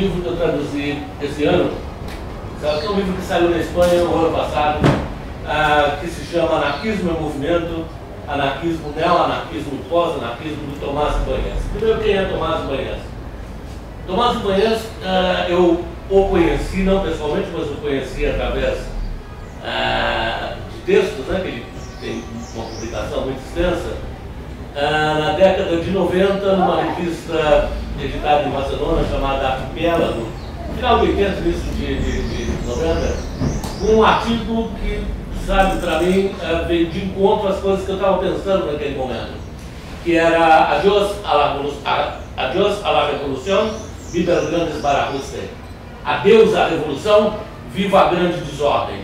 livro que eu traduzi esse ano, é um livro que saiu na Espanha no ano passado, que se chama Anarquismo e Movimento, Anarquismo, Neo-Anarquismo e Pós-Anarquismo, do Tomás Ibanez. Primeiro, quem é Tomás Ibanez? Tomás Ibanez, eu o conheci, não pessoalmente, mas o conheci através de textos, né, que ele tem uma publicação muito extensa, na década de 90, numa revista editada em Barcelona chamada Arquipélago, final de 80, início de 90, um artigo que, sabe, para mim, veio de encontro às coisas que eu estava pensando naquele momento, que era Adiós a la Revolución, Viva el Gran Desbarajuste. Adeus à Revolução, Viva a Grande Desordem.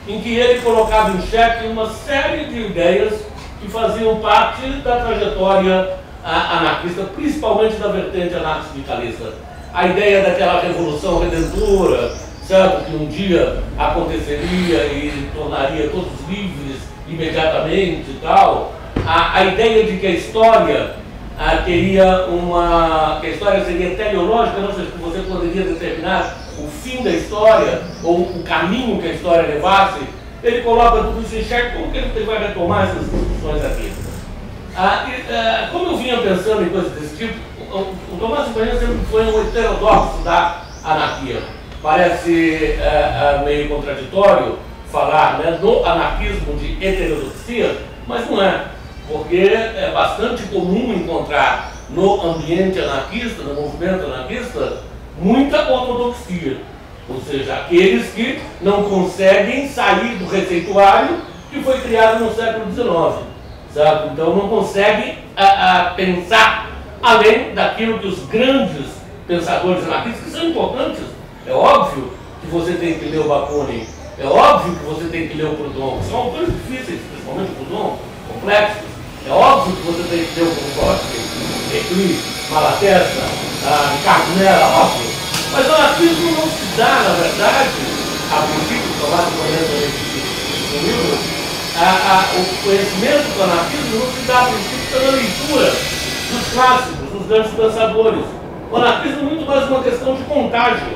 Em que ele colocava em xeque uma série de ideias que faziam parte da trajetória anarquista, principalmente da vertente anarco-sindicalista. A ideia daquela revolução redentora, sabe, que um dia aconteceria e tornaria todos livres imediatamente e tal. A ideia de que a história teria que a história seria teleológica, não seja, que você poderia determinar o fim da história ou o caminho que a história levasse. Ele coloca tudo isso em xeque. Como que ele vai retomar essas discussões aqui? Como eu vinha pensando em coisas desse tipo, o Tomás Ibanez sempre foi um heterodoxo da anarquia. Parece meio contraditório falar, né, do anarquismo de heterodoxia, mas não é, porque é bastante comum encontrar no ambiente anarquista, no movimento anarquista, muita ortodoxia, ou seja, aqueles que não conseguem sair do receituário que foi criado no século XIX, sabe? Então não conseguem pensar além daquilo que os grandes pensadores anarquistas, que são importantes. É óbvio que você tem que ler o Bakunin, é óbvio que você tem que ler o Proudhon, que são autores difíceis, principalmente o Proudhon, complexos. É óbvio que você tem que ler o Vygotsky, Eclipse, Malatesta, Ricardo Nera, óbvio. Mas o anarquismo não se dá, na verdade, a princípio, Tomás Ibanez no livro, o conhecimento do anarquismo não se dá a princípio pela leitura dos clássicos, dos grandes pensadores. O anarquismo é muito mais uma questão de contágio,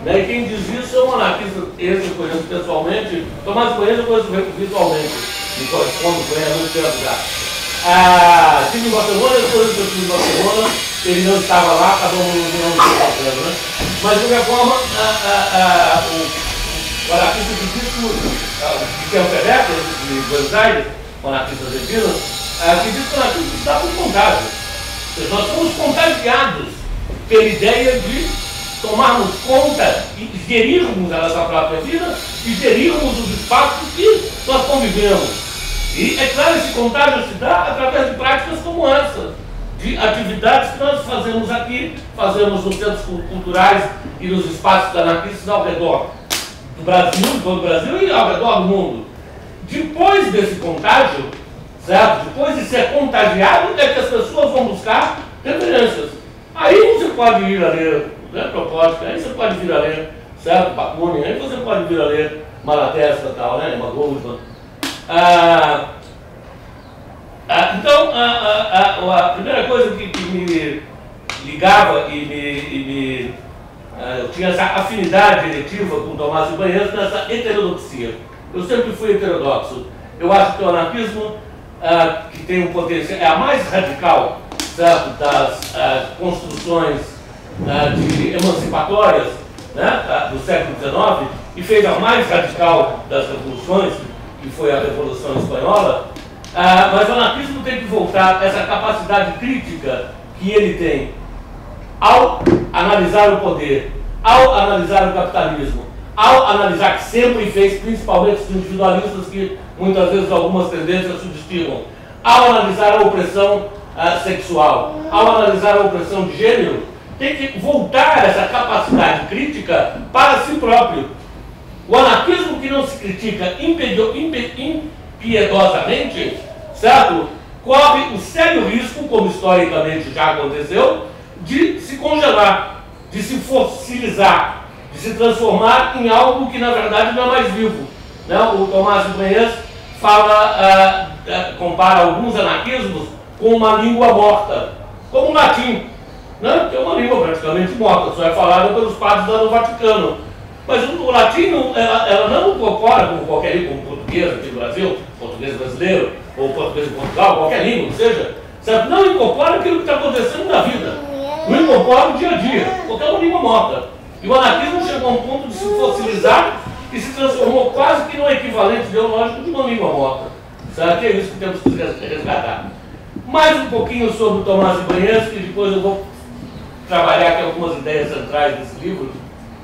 né? E quem diz isso é um anarquista, esse eu conheço pessoalmente, Tomás Ibanez eu conheço virtualmente, me correspondo com ele há muito tempo já. Estive em Barcelona, eu conheço o estive em Barcelona, ele não estava lá, acabou não fazendo, né? Mas de qualquer forma, o anarquista que diz que é o Ferreira, de Buenos Aires, o anarquista argentino, que diz que o anarquismo está por contágio. Nós somos contagiados pela ideia de tomarmos conta e gerirmos a nossa própria vida e gerirmos os espaços que nós convivemos. E, é claro, esse contágio se dá através de práticas como essa, de atividades que nós fazemos aqui, fazemos nos centros culturais e nos espaços anarquistas ao redor do Brasil, do Brasil e ao redor do mundo. Depois desse contágio, certo? Depois de ser contagiado, é que as pessoas vão buscar referências. Aí você pode ir a ler, né, Kropotkin, aí você pode vir a ler, certo? Bakunin, aí você pode vir a ler Malatesta e tal, né? Emma Goldman. Então, a primeira coisa que me ligava e eu tinha essa afinidade eletiva com Tomás Ibanez nessa heterodoxia. Eu sempre fui heterodoxo. Eu acho que o anarquismo, que tem um potencial, é a mais radical, certo, das construções de emancipatórias, né, do século XIX, e fez a mais radical das revoluções, que foi a Revolução Espanhola. Mas o anarquismo tem que voltar a essa capacidade crítica que ele tem ao analisar o poder, ao analisar o capitalismo, ao analisar, que sempre fez, principalmente os individualistas, que muitas vezes algumas tendências subestimam, ao analisar a opressão sexual, ao analisar a opressão de gênero, tem que voltar essa capacidade crítica para si próprio. O anarquismo que não se critica impiedosamente, certo? Corre o sério risco, como historicamente já aconteceu, de se congelar, de se fossilizar, de se transformar em algo que na verdade não é mais vivo, né? O Tomás Ibanez compara alguns anarquismos com uma língua morta, como o latim. né? Que é uma língua praticamente morta, só é falada pelos padres lá no Vaticano. Mas o latim, ela não incorpora como qualquer língua, como português aqui no Brasil, português brasileiro, ou português de Portugal, qualquer língua, ou seja, certo? Não incorpora aquilo que está acontecendo na vida. Não incorpora o dia a dia, porque é uma língua morta. E o anarquismo chegou a um ponto de se fossilizar e se transformou quase que no equivalente ideológico de uma língua morta. Certo? Que é isso que temos que resgatar. Mais um pouquinho sobre o Tomás Ibanez, que depois eu vou trabalhar aqui algumas ideias centrais desse livro.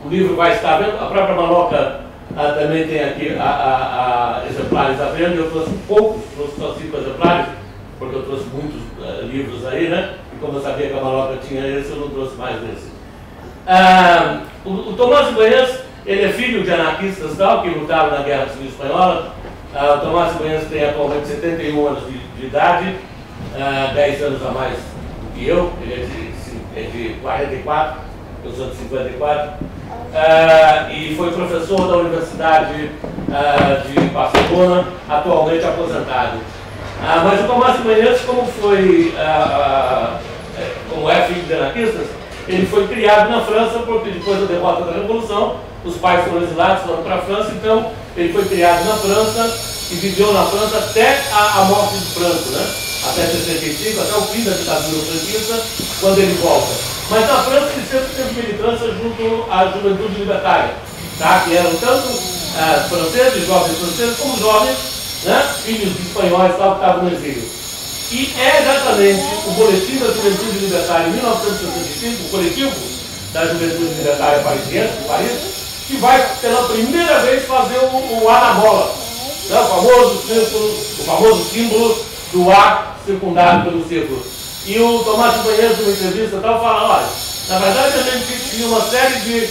O livro vai estar vendo, a própria Maloca também tem aqui exemplares à venda. Eu trouxe poucos, trouxe só 5 exemplares, porque eu trouxe muitos livros aí, né? E como eu sabia que a Maloca tinha esse, eu não trouxe mais desse. O Tomás Ibanez, ele é filho de anarquistas tal, que lutaram na Guerra Civil Espanhola. O Tomás Ibanez tem atualmente 71 anos de idade, 10 anos a mais do que eu. Ele é de 44, eu sou de 54. E foi professor da Universidade de Barcelona, atualmente aposentado. Mas o Tomás Ibanez, como é filho de anarquistas, ele foi criado na França, porque depois da derrota da Revolução, os pais foram exilados, foram para a França, então ele foi criado na França e viveu na França até a morte de Franco, né? Até 65, até o fim da ditadura franquista, quando ele volta. Mas na França ele sempre teve militância junto à juventude libertária, tá? Que eram tanto franceses, jovens franceses, como jovens, né? Filhos de espanhóis tal, que estavam no exílio. E é exatamente o Boletim da Juventude Libertária em 1965, o coletivo da Juventude Libertária Parisiense, de Paris, que vai pela primeira vez fazer o A na bola, né? O famoso símbolo do A circundado pelo círculo. E o Tomás Ibanez, numa entrevista, fala, olha, na verdade a gente tinha uma série de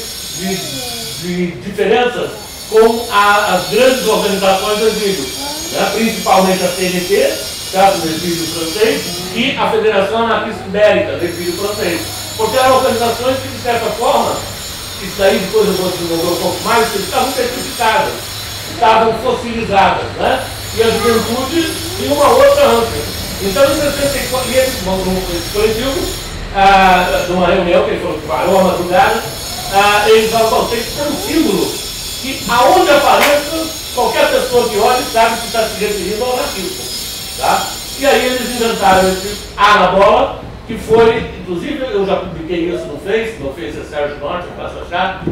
diferenças com as grandes organizações do exílio, né? Principalmente a CNT, do exílio francês, e a Federação Anarquista Ibérica, do exílio francês. Porque eram organizações que, de certa forma, isso daí depois eu vou desenvolver um pouco mais, estavam petrificadas, estavam fossilizadas, né? E a juventude tinha uma outra ânsia. Então, em 64, esse coletivo, numa reunião que ele falou que parou a madrugada, eles falaram, tem que ter um símbolo que, aonde apareça, qualquer pessoa que olhe sabe que está se referindo ao anarquismo. Tá? E aí eles inventaram esse A na bola, que foi, inclusive eu já publiquei isso no Face é Sérgio Norte, eu faço achar,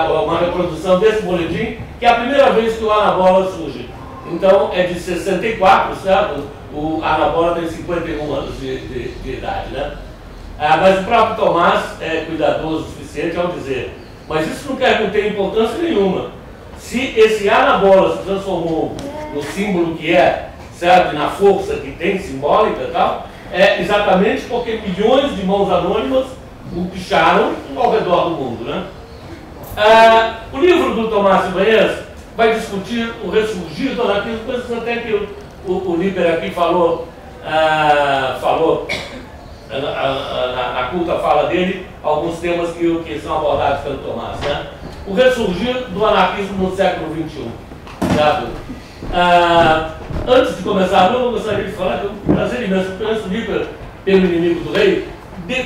uma reprodução desse boletim, que é a primeira vez que o A na bola surge. Então é de 64, certo? O A na bola tem 51 anos de idade, né? Mas o próprio Tomás é cuidadoso o suficiente ao dizer, mas isso não quer que não tenha importância nenhuma. Se esse A na bola se transformou no símbolo que é, certo? Na força que tem, simbólica e tal, é exatamente porque milhões de mãos anônimas o picharam ao redor do mundo, né? O livro do Tomás Ibanez vai discutir o ressurgir do anarquismo, coisas até que o Liber aqui falou na culta fala dele, alguns temas que são abordados pelo Tomás, né? O ressurgir do anarquismo no século XXI, certo? Antes de começar, eu gostaria de falar que é um prazer imenso. Eu conheço o Liber pelo Inimigo do Rei.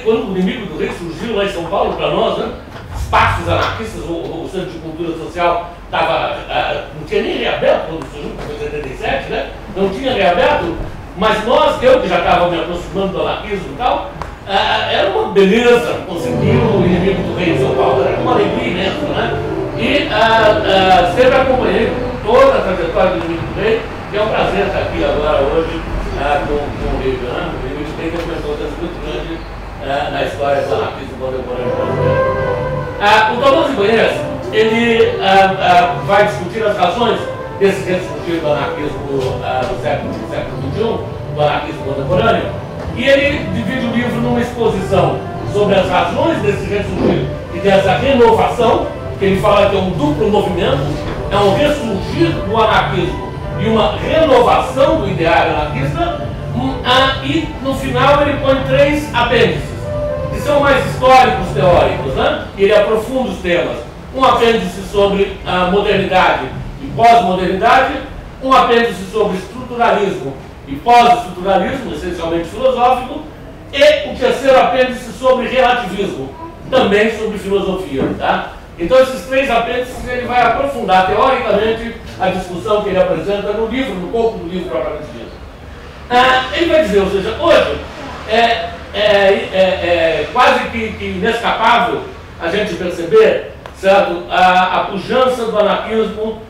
Quando o Inimigo do Rei surgiu lá em São Paulo para nós, né? Espaços anarquistas, o Centro de Cultura Social não tinha nem reaberto quando surgiu, foi em 77, né? Não tinha reaberto, mas eu que já estava me aproximando do anarquismo e tal, era uma beleza conseguir o Inimigo do Rei em São Paulo, era uma alegria imensa, né? E sempre acompanhei toda a trajetória do Inimigo do Rei, e é um prazer estar aqui agora, hoje, com o livro, né? O Inimigo do Rei tem uma importância muito grande na história do anarquismo contemporâneo brasileiro. O Tomás Ibanez, ele vai discutir as razões desse ressurgir do anarquismo do século XXI, do anarquismo contemporâneo, e ele divide o livro numa exposição sobre as razões desse ressurgir e dessa renovação, que ele fala que é um duplo movimento, é um ressurgir do anarquismo e uma renovação do ideário anarquista, e no final ele põe 3 apêndices, que são mais históricos, teóricos, né? Ele aprofunda os temas. Um apêndice sobre a modernidade e pós-modernidade, um apêndice sobre estruturalismo e pós-estruturalismo, essencialmente filosófico, e o terceiro apêndice sobre relativismo, também sobre filosofia. Tá? Então esses 3 apêndices ele vai aprofundar teoricamente a discussão que ele apresenta no livro, no corpo do livro propriamente dito. Ele vai dizer, ou seja, hoje é quase que inescapável a gente perceber, certo, a pujança do anarquismo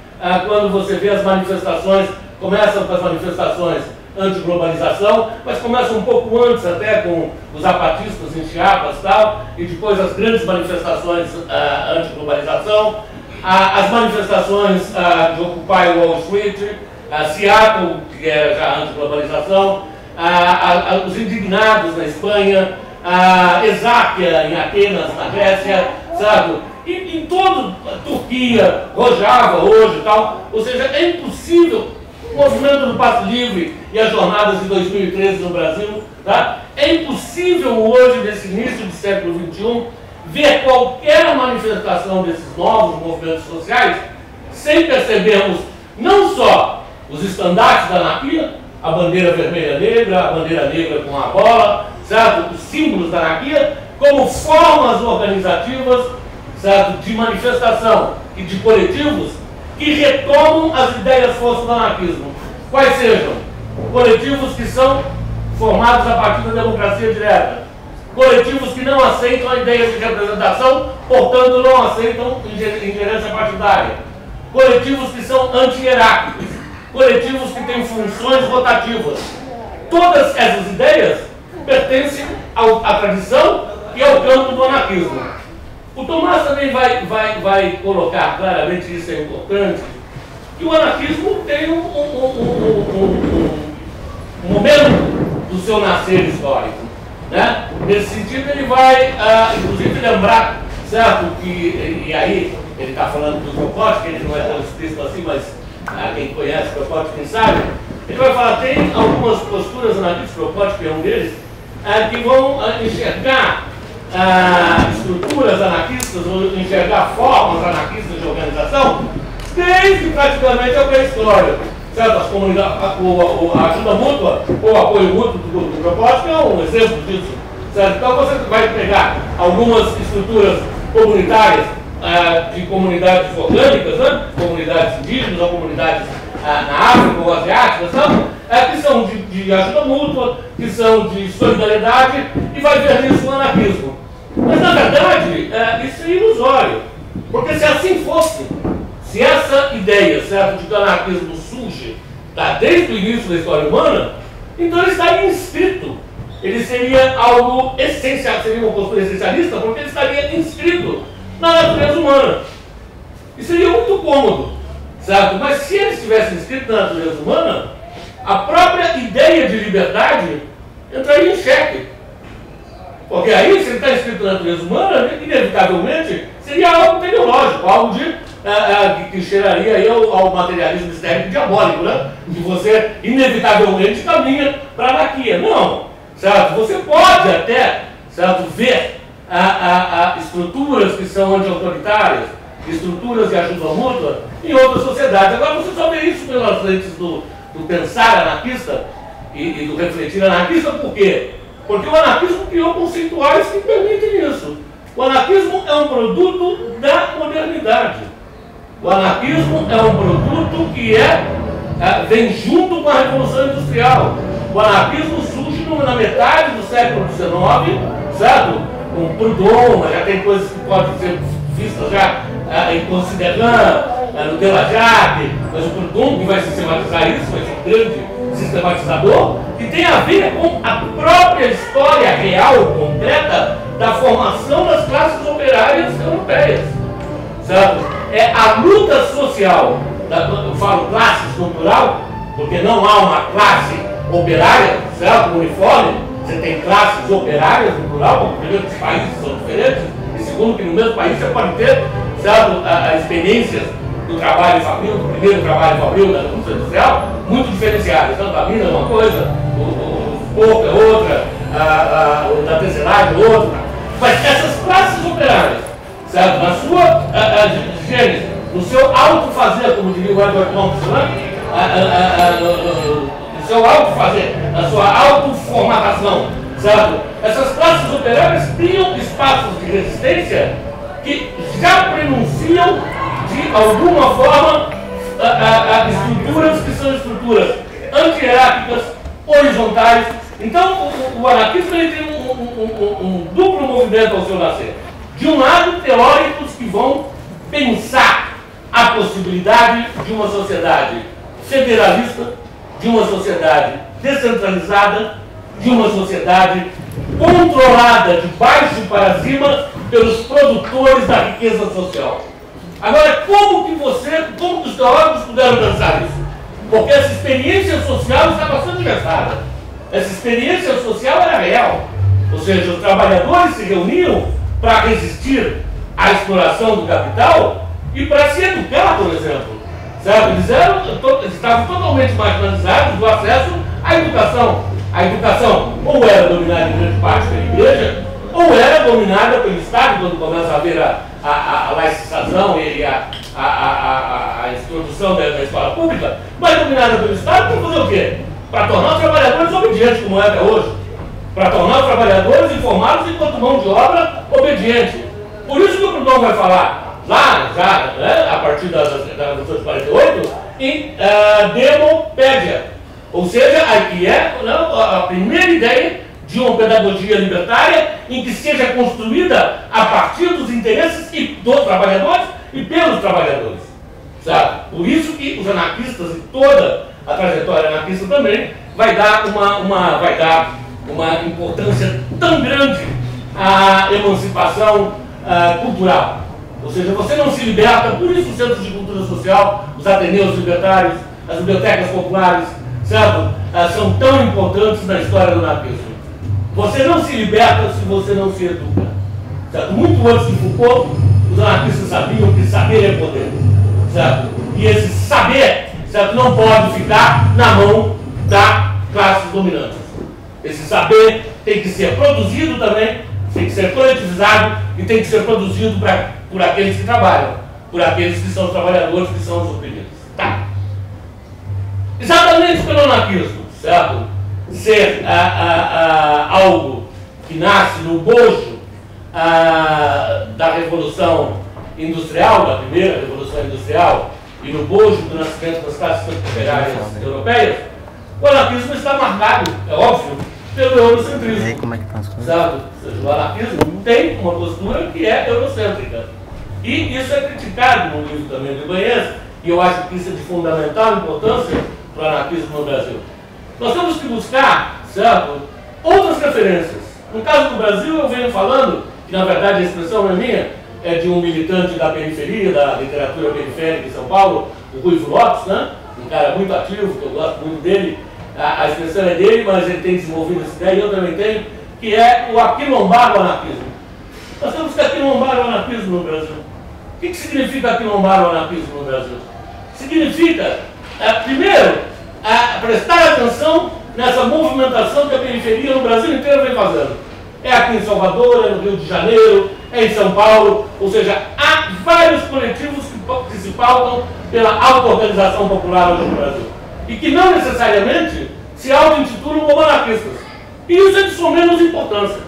quando você vê as manifestações, começam com as manifestações anti-globalização, mas começa um pouco antes até com os zapatistas em Chiapas e tal, e depois as grandes manifestações anti-globalização, as manifestações de Occupy Wall Street, Seattle, que é já anti-globalização, os indignados na Espanha, Esáquia em Atenas, na Grécia, sabe? E em toda a Turquia, Rojava hoje e tal, ou seja, é impossível. O movimento do Passe Livre e as jornadas de 2013 no Brasil, tá? É impossível hoje, nesse início do século XXI, ver qualquer manifestação desses novos movimentos sociais sem percebermos não só os estandartes da anarquia, a bandeira vermelha negra, a bandeira negra com a bola, certo? Os símbolos da anarquia, como formas organizativas, certo? De manifestação e de coletivos que retomam as ideias forças do anarquismo. Quais sejam? Coletivos que são formados a partir da democracia direta. Coletivos que não aceitam ideias de representação, portanto não aceitam ingerência partidária. Coletivos que são anti-hierárquicos. Coletivos que têm funções rotativas. Todas essas ideias pertencem à tradição e ao campo do anarquismo. O Tomás também vai colocar claramente, isso é importante, que o anarquismo tem um momento do seu nascer histórico. Né? Nesse sentido, ele vai, inclusive, lembrar, certo, que, e aí ele está falando do Kropotkin, ele não é tão explícito assim, mas quem conhece Kropotkin sabe, ele vai falar, tem algumas posturas anarquistas, Kropotkin é um deles, que vão enxergar estruturas anarquistas, ou enxergar formas anarquistas de organização, desde praticamente a pré-história. Certo? As comunidades, a ajuda mútua ou apoio mútuo do Kropotkin é um exemplo disso. Certo? Então você vai pegar algumas estruturas comunitárias de comunidades orgânicas, né? Comunidades indígenas ou comunidades na África ou asiáticas, que são de ajuda mútua, que são de solidariedade, e vai ver nisso o anarquismo. Mas, na verdade, isso é ilusório. Porque se assim fosse, se essa ideia, certo, de que o anarquismo surge desde o início da história humana, então ele estaria inscrito. Ele seria algo essencial, seria uma postura essencialista, porque ele estaria inscrito na natureza humana. E seria muito cômodo, certo? Mas se ele estivesse inscrito na natureza humana, a própria ideia de liberdade entraria em xeque. Porque aí, se ele está inscrito na natureza humana, inevitavelmente seria algo teleológico, algo que cheiraria aí ao materialismo histérico diabólico, né? Que você inevitavelmente caminha para a anarquia. Não, certo? Você pode até, certo, ver estruturas que são anti-autoritárias, estruturas de ajuda mútua em outras sociedades. Agora você só vê isso pelas lentes do pensar anarquista e do refletir anarquista. Por quê? Porque o anarquismo criou conceituais que permitem isso. O anarquismo é um produto da modernidade. O anarquismo é um produto que vem junto com a Revolução Industrial. O anarquismo surge na metade do século XIX, certo? Com Proudhon, já tem coisas que podem ser vistas já em Considerant, no Delajade, mas o Proudhon que vai sistematizar isso, vai ser um grande sistematizador, que tem a ver com a própria história real, concreta, da formação das classes operárias europeias. Certo? É a luta social, eu falo classes no plural, porque não há uma classe operária, certo? Uniforme, você tem classes operárias no plural, porque primeiro os países são diferentes, e segundo que no mesmo país você pode ter, certo, as experiências do trabalho fabril, do primeiro trabalho fabril da Revolução Industrial, muito diferenciadas. Tanto a mina é uma coisa, o porco é outra, o da tecelagem é outra. Mas essas classes operárias, certo? Na sua gênese, no seu autofazer, como diria o Edward Thompson, no seu autofazer, na sua autoformatação, certo? Essas classes operárias criam espaços de resistência que já prenunciam, de alguma forma, estruturas que são estruturas anti-hierárquicas, horizontais. Então, o anarquismo ele tem um duplo movimento ao seu nascer. De um lado, teóricos que vão pensar a possibilidade de uma sociedade federalista, de uma sociedade descentralizada, de uma sociedade controlada de baixo para cima pelos produtores da riqueza social. Agora, como que os teóricos puderam pensar isso? Porque essa experiência social estava sendo gestada. Essa experiência social era real. Ou seja, os trabalhadores se reuniam para resistir à exploração do capital e para se educar, por exemplo. Certo? Eles estavam totalmente marginalizados do acesso à educação. A educação ou era dominada em grande parte pela igreja, ou era dominada pelo Estado, quando começa a haver a laicização e a introdução da escola pública, mas dominada pelo Estado para fazer o quê? Para tornar os trabalhadores obedientes, como é até hoje. Para tornar os trabalhadores informados enquanto mão de obra obediente. Por isso que o Proudhon vai falar, lá, já, né, a partir da Revolução de 48, em demopédia. Ou seja, aqui é a primeira ideia de uma pedagogia libertária em que seja construída a partir dos interesses dos trabalhadores e pelos trabalhadores. Sabe? Por isso que os anarquistas e toda a trajetória anarquista também vai dar uma importância tão grande à emancipação cultural. Ou seja, você não se liberta, por isso os centros de cultura social, os ateneus libertários, as bibliotecas populares, certo? São tão importantes na história do anarquismo. Você não se liberta se você não se educa. Certo? Muito antes de Foucault, os anarquistas sabiam que saber é poder. Certo? E esse saber, certo, não pode ficar na mão das classes dominantes. Esse saber tem que ser produzido também, tem que ser coletivizado e tem que ser produzido por aqueles que trabalham, por aqueles que são os trabalhadores, que são os oprimidos. Tá? Exatamente pelo anarquismo, certo? Ser algo que nasce no bojo da Revolução Industrial, da primeira Revolução Industrial, e no bojo do nascimento das classes operárias europeias, o anarquismo está marcado, é óbvio, pelo eurocentrismo. Certo? Ou seja, o anarquismo tem uma postura que é eurocêntrica. E isso é criticado no livro também do Ibanez, e eu acho que isso é de fundamental importância para o anarquismo no Brasil. Nós temos que buscar, certo, outras referências. No caso do Brasil, eu venho falando, que na verdade a expressão não é minha, é de um militante da periferia, da literatura periférica de São Paulo, o Ruivo Lopes, né? Um cara muito ativo, que eu gosto muito dele. A expressão é dele, mas ele tem desenvolvido essa ideia, e eu também tenho, que é o aquilombar do anarquismo. Nós temos que aquilombar o anarquismo no Brasil. O que significa aquilombar o anarquismo no Brasil? Significa, primeiro, prestar atenção nessa movimentação que a periferia no Brasil inteiro vem fazendo. É aqui em Salvador, é no Rio de Janeiro, é em São Paulo, ou seja, há vários coletivos que se pautam pela auto-organização popular hoje no Brasil. E que não necessariamente se auto-intitulam como anarquistas. E isso é de sua menos importância.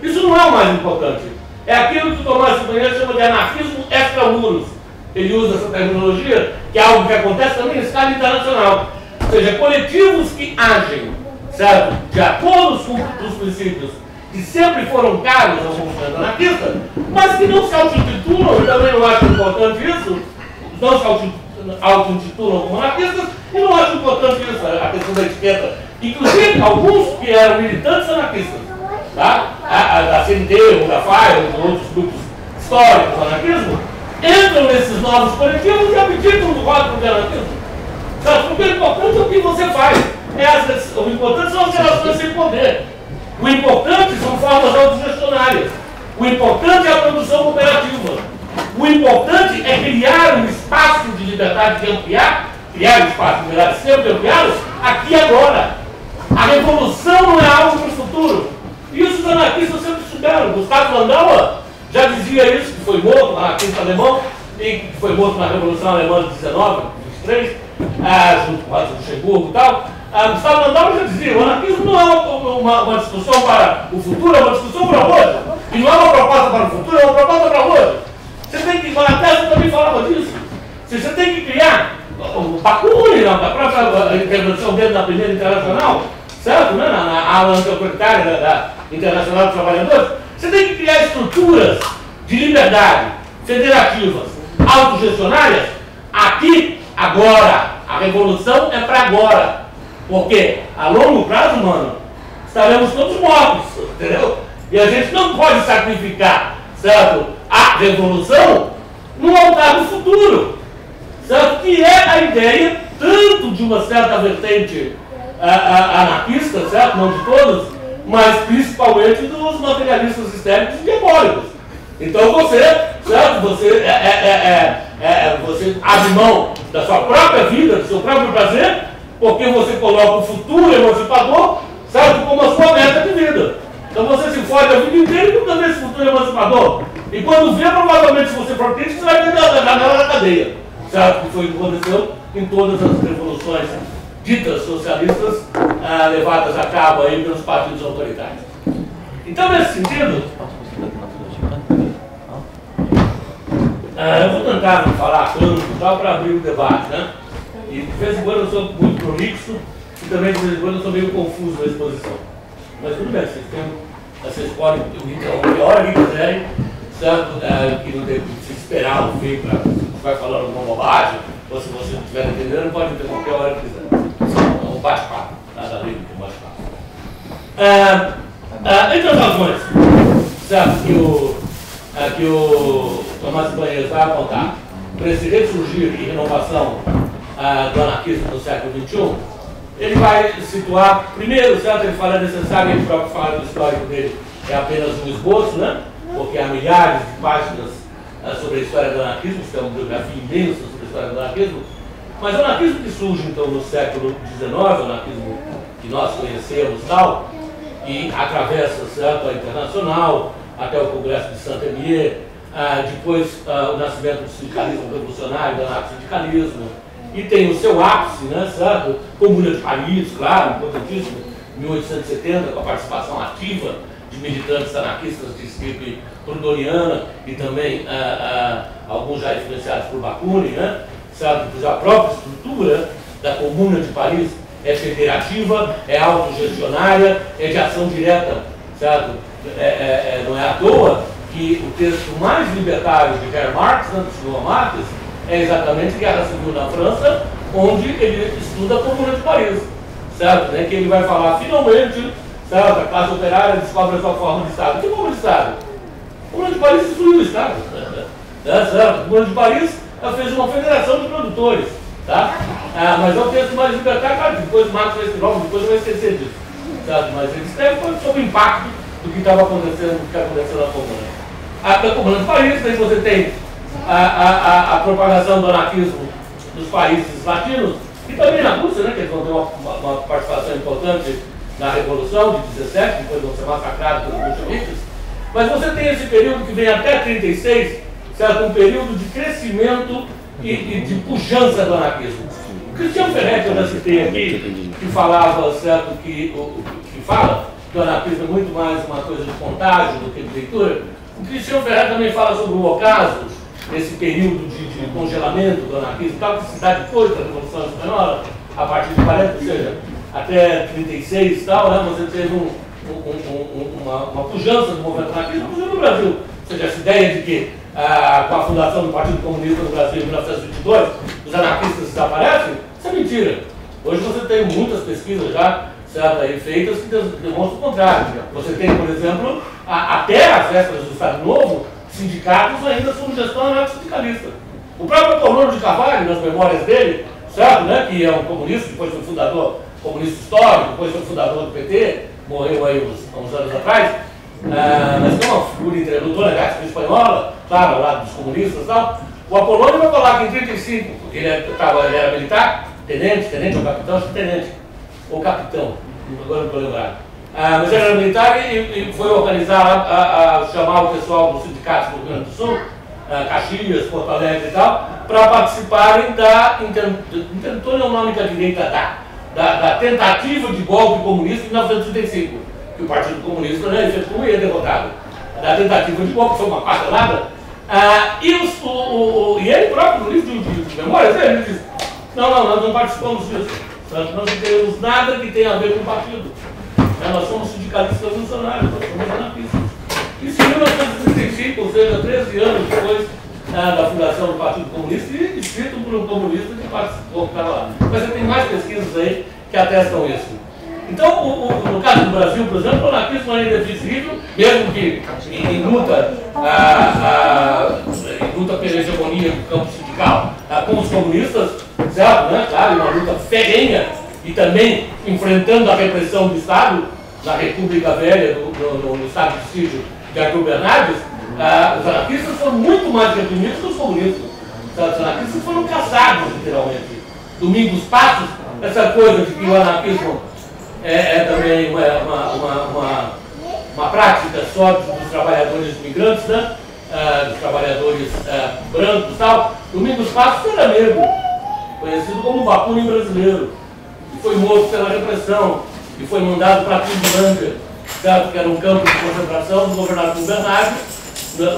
Isso não é o mais importante. É aquilo que o Tomás Ibanez chama de anarquismo extramuros. Ele usa essa terminologia, que é algo que acontece também em escala internacional. Ou seja, coletivos que agem, certo, de acordo com os princípios que sempre foram caros ao movimento anarquista, mas que não se auto-intitulam, e também não acho importante isso, não se auto-intitulam como anarquistas, e não acho importante isso, a questão da etiqueta. Inclusive, alguns que eram militantes anarquistas, tá? Da CNT, da FAI, ou outros grupos históricos do anarquismo, entram nesses novos coletivos e abdicam do rótulo de anarquismo. Sabe? Porque o importante é o que você faz. O importante são as relações sem poder. O importante são formas autogestionárias. O importante é a produção cooperativa. O importante é criar um espaço de liberdade de ampliar, criar um espaço de liberdade sempre ampliado, aqui e agora. A revolução não é algo para o futuro. E isso os anarquistas sempre souberam. Gustavo Landauer já dizia isso, que foi morto, um anarquista alemão, e que foi morto na Revolução Alemã de 19, 23, junto com o Luxemburgo e tal. Gustavo Landau já dizia, o anarquismo não é uma discussão para o futuro, é uma discussão para hoje. E não é uma proposta para o futuro, é uma proposta para hoje. Você tem que, a tese também falava disso. Você tem que criar o Bakunin, da própria intervenção dele na primeira internacional, certo? Né? Na ala anti-autoritária da Internacional dos Trabalhadores, você tem que criar estruturas de liberdade, federativas, autogestionárias, aqui, agora. A revolução é para agora. Porque a longo prazo, mano, estaremos todos mortos, entendeu? E a gente não pode sacrificar, certo, a revolução no altar do futuro, certo? Que é a ideia tanto de uma certa vertente anarquista, certo? Não de todos, mas principalmente dos materialistas histéricos e diabólicos. Então você, certo? Você abre mão da sua própria vida, do seu próprio prazer, porque você coloca o futuro emancipador, certo? Como a sua meta de vida. Então você se fode a vida inteira e nunca vê esse futuro emancipador. E quando vê, provavelmente, se você for crítico, você vai ver da janela da cadeia, certo? Que foi o que aconteceu em todas as revoluções ditas socialistas levadas a cabo aí pelos partidos autoritários. Então, nesse sentido, eu vou tentar não falar tanto para abrir o debate, né? E de vez em quando eu sou muito prolixo e também de vez em quando eu sou meio confuso na exposição. Mas tudo bem, vocês podem me interromper a hora que quiserem, certo? Que não tem que se esperar o fim para vai falando alguma bobagem, ou se você não estiver entendendo, pode interromper a hora que quiser. Então, um bate-papo, nada a ver com um bate-papo. Entre as razões, certo? Que o Tomás Banheiros vai apontar para esse ressurgir e renovação do anarquismo no século XXI, ele vai situar, primeiro, certo, ele fala necessário, ele próprio fala do histórico dele, é apenas um esboço, né? Porque há milhares de páginas sobre a história do anarquismo, isso é uma biografia imensa sobre a história do anarquismo, mas o anarquismo que surge, então, no século XIX, o anarquismo que nós conhecemos e tal, e atravessa, certo, a Internacional, até o Congresso de Saint-Émilion, depois o nascimento do sindicalismo revolucionário, do anarcossindicalismo, e tem o seu ápice, né, certo? Comuna de Paris, claro, importantíssimo, 1870, com a participação ativa de militantes anarquistas de estirpe proudhoniana e também alguns já influenciados por Bakunin, né, certo? Pois a própria estrutura da Comuna de Paris é federativa, é autogestionária, é de ação direta, certo? Não é à toa que o texto mais libertário de Karl Marx, né, do senhor Marx, é exatamente Guerra Civil na França, onde ele estuda a Comuna de Paris, certo? Né? Que ele vai falar, finalmente, certo? A classe operária descobre a sua forma de Estado. Que forma de Estado? A Comuna de Paris destruiu o Estado, certo? A Comuna de Paris fez uma federação de produtores, tá? Mas é o texto mais libertário, claro, depois Marx vai escrever, depois eu vou esquecer disso, certo? Mas ele escreve sobre o impacto do que estava acontecendo, do que aconteceu na Comuna. A Comuna de Paris, daí você tem a propagação do anarquismo dos países latinos e também na Rússia, né, que eles vão ter uma participação importante na Revolução de 17, depois vão ser massacrados pelos bolcheviques. Mas você tem esse período que vem até 36, certo? Um período de crescimento e de pujança do anarquismo. O Cristiano Ferretti, eu já citei aqui, que falava, certo, que fala que o anarquismo é muito mais uma coisa de contágio do que de leitura. O Cristiano Ferretti também fala sobre o ocaso, esse período de congelamento do anarquismo, tal que se dá depois da Revolução Espanhola, a partir de 40, ou seja, até 36 e tal, né, você teve uma pujança do movimento anarquista, inclusive no Brasil. Ou seja, essa ideia de que com a fundação do Partido Comunista no Brasil em 1922, os anarquistas desaparecem, isso é mentira. Hoje você tem muitas pesquisas já, certo, aí, feitas que demonstram o contrário. Você tem, por exemplo, até as vésperas do Estado Novo, sindicatos ainda sob gestão anarco-sindicalista. O próprio Apolônio de Carvalho, nas memórias dele, certo, né, que é um comunista, depois foi fundador comunista histórico, depois foi fundador do PT, morreu aí uns anos atrás, mas é uma figura introdutora da Guerra Espanhola, claro, ao lado dos comunistas e tal. O Apolônio vai falar que em 35, porque ele era militar, tenente ou capitão, acho que tenente, ou capitão, agora não estou lembrado. Mas ele era militar e foi organizar, chamar o pessoal dos sindicatos do Rio Grande do Sul, Caxias, Porto Alegre e tal, para participarem da Interditore é um nome que a direita dá, da tentativa de golpe comunista em 1935, que o Partido Comunista, né, efetuou e é derrotado. Da tentativa de golpe, foi uma quartelada. E ele próprio, no livro de memórias, ele diz: não, nós não participamos disso. Nós não temos nada que tenha a ver com o partido. Nós somos sindicalistas revolucionários, nós somos anarquistas. Isso em 1935, ou seja, 13 anos depois da fundação do Partido Comunista, e escrito por um comunista que participou, que estava lá. Mas você tem mais pesquisas aí que atestam isso. Então, no caso do Brasil, por exemplo, o anarquismo ainda é visível, mesmo que em luta pela hegemonia do campo sindical com os comunistas, certo? Né? Claro, uma luta ferrenha e também enfrentando a repressão do Estado, na República Velha, no Estado de Sítio de Arthur Bernardes, os anarquistas foram muito mais reprimidos que os comunistas. Os anarquistas foram caçados, literalmente. Domingos Passos, essa coisa de que o anarquismo é também uma prática só dos trabalhadores imigrantes, né? Dos trabalhadores brancos e tal. Domingos Passos era negro, conhecido como Bakunin brasileiro, e foi morto pela repressão, e foi mandado para Tubolândia, que era um campo de concentração do governador Bernardes,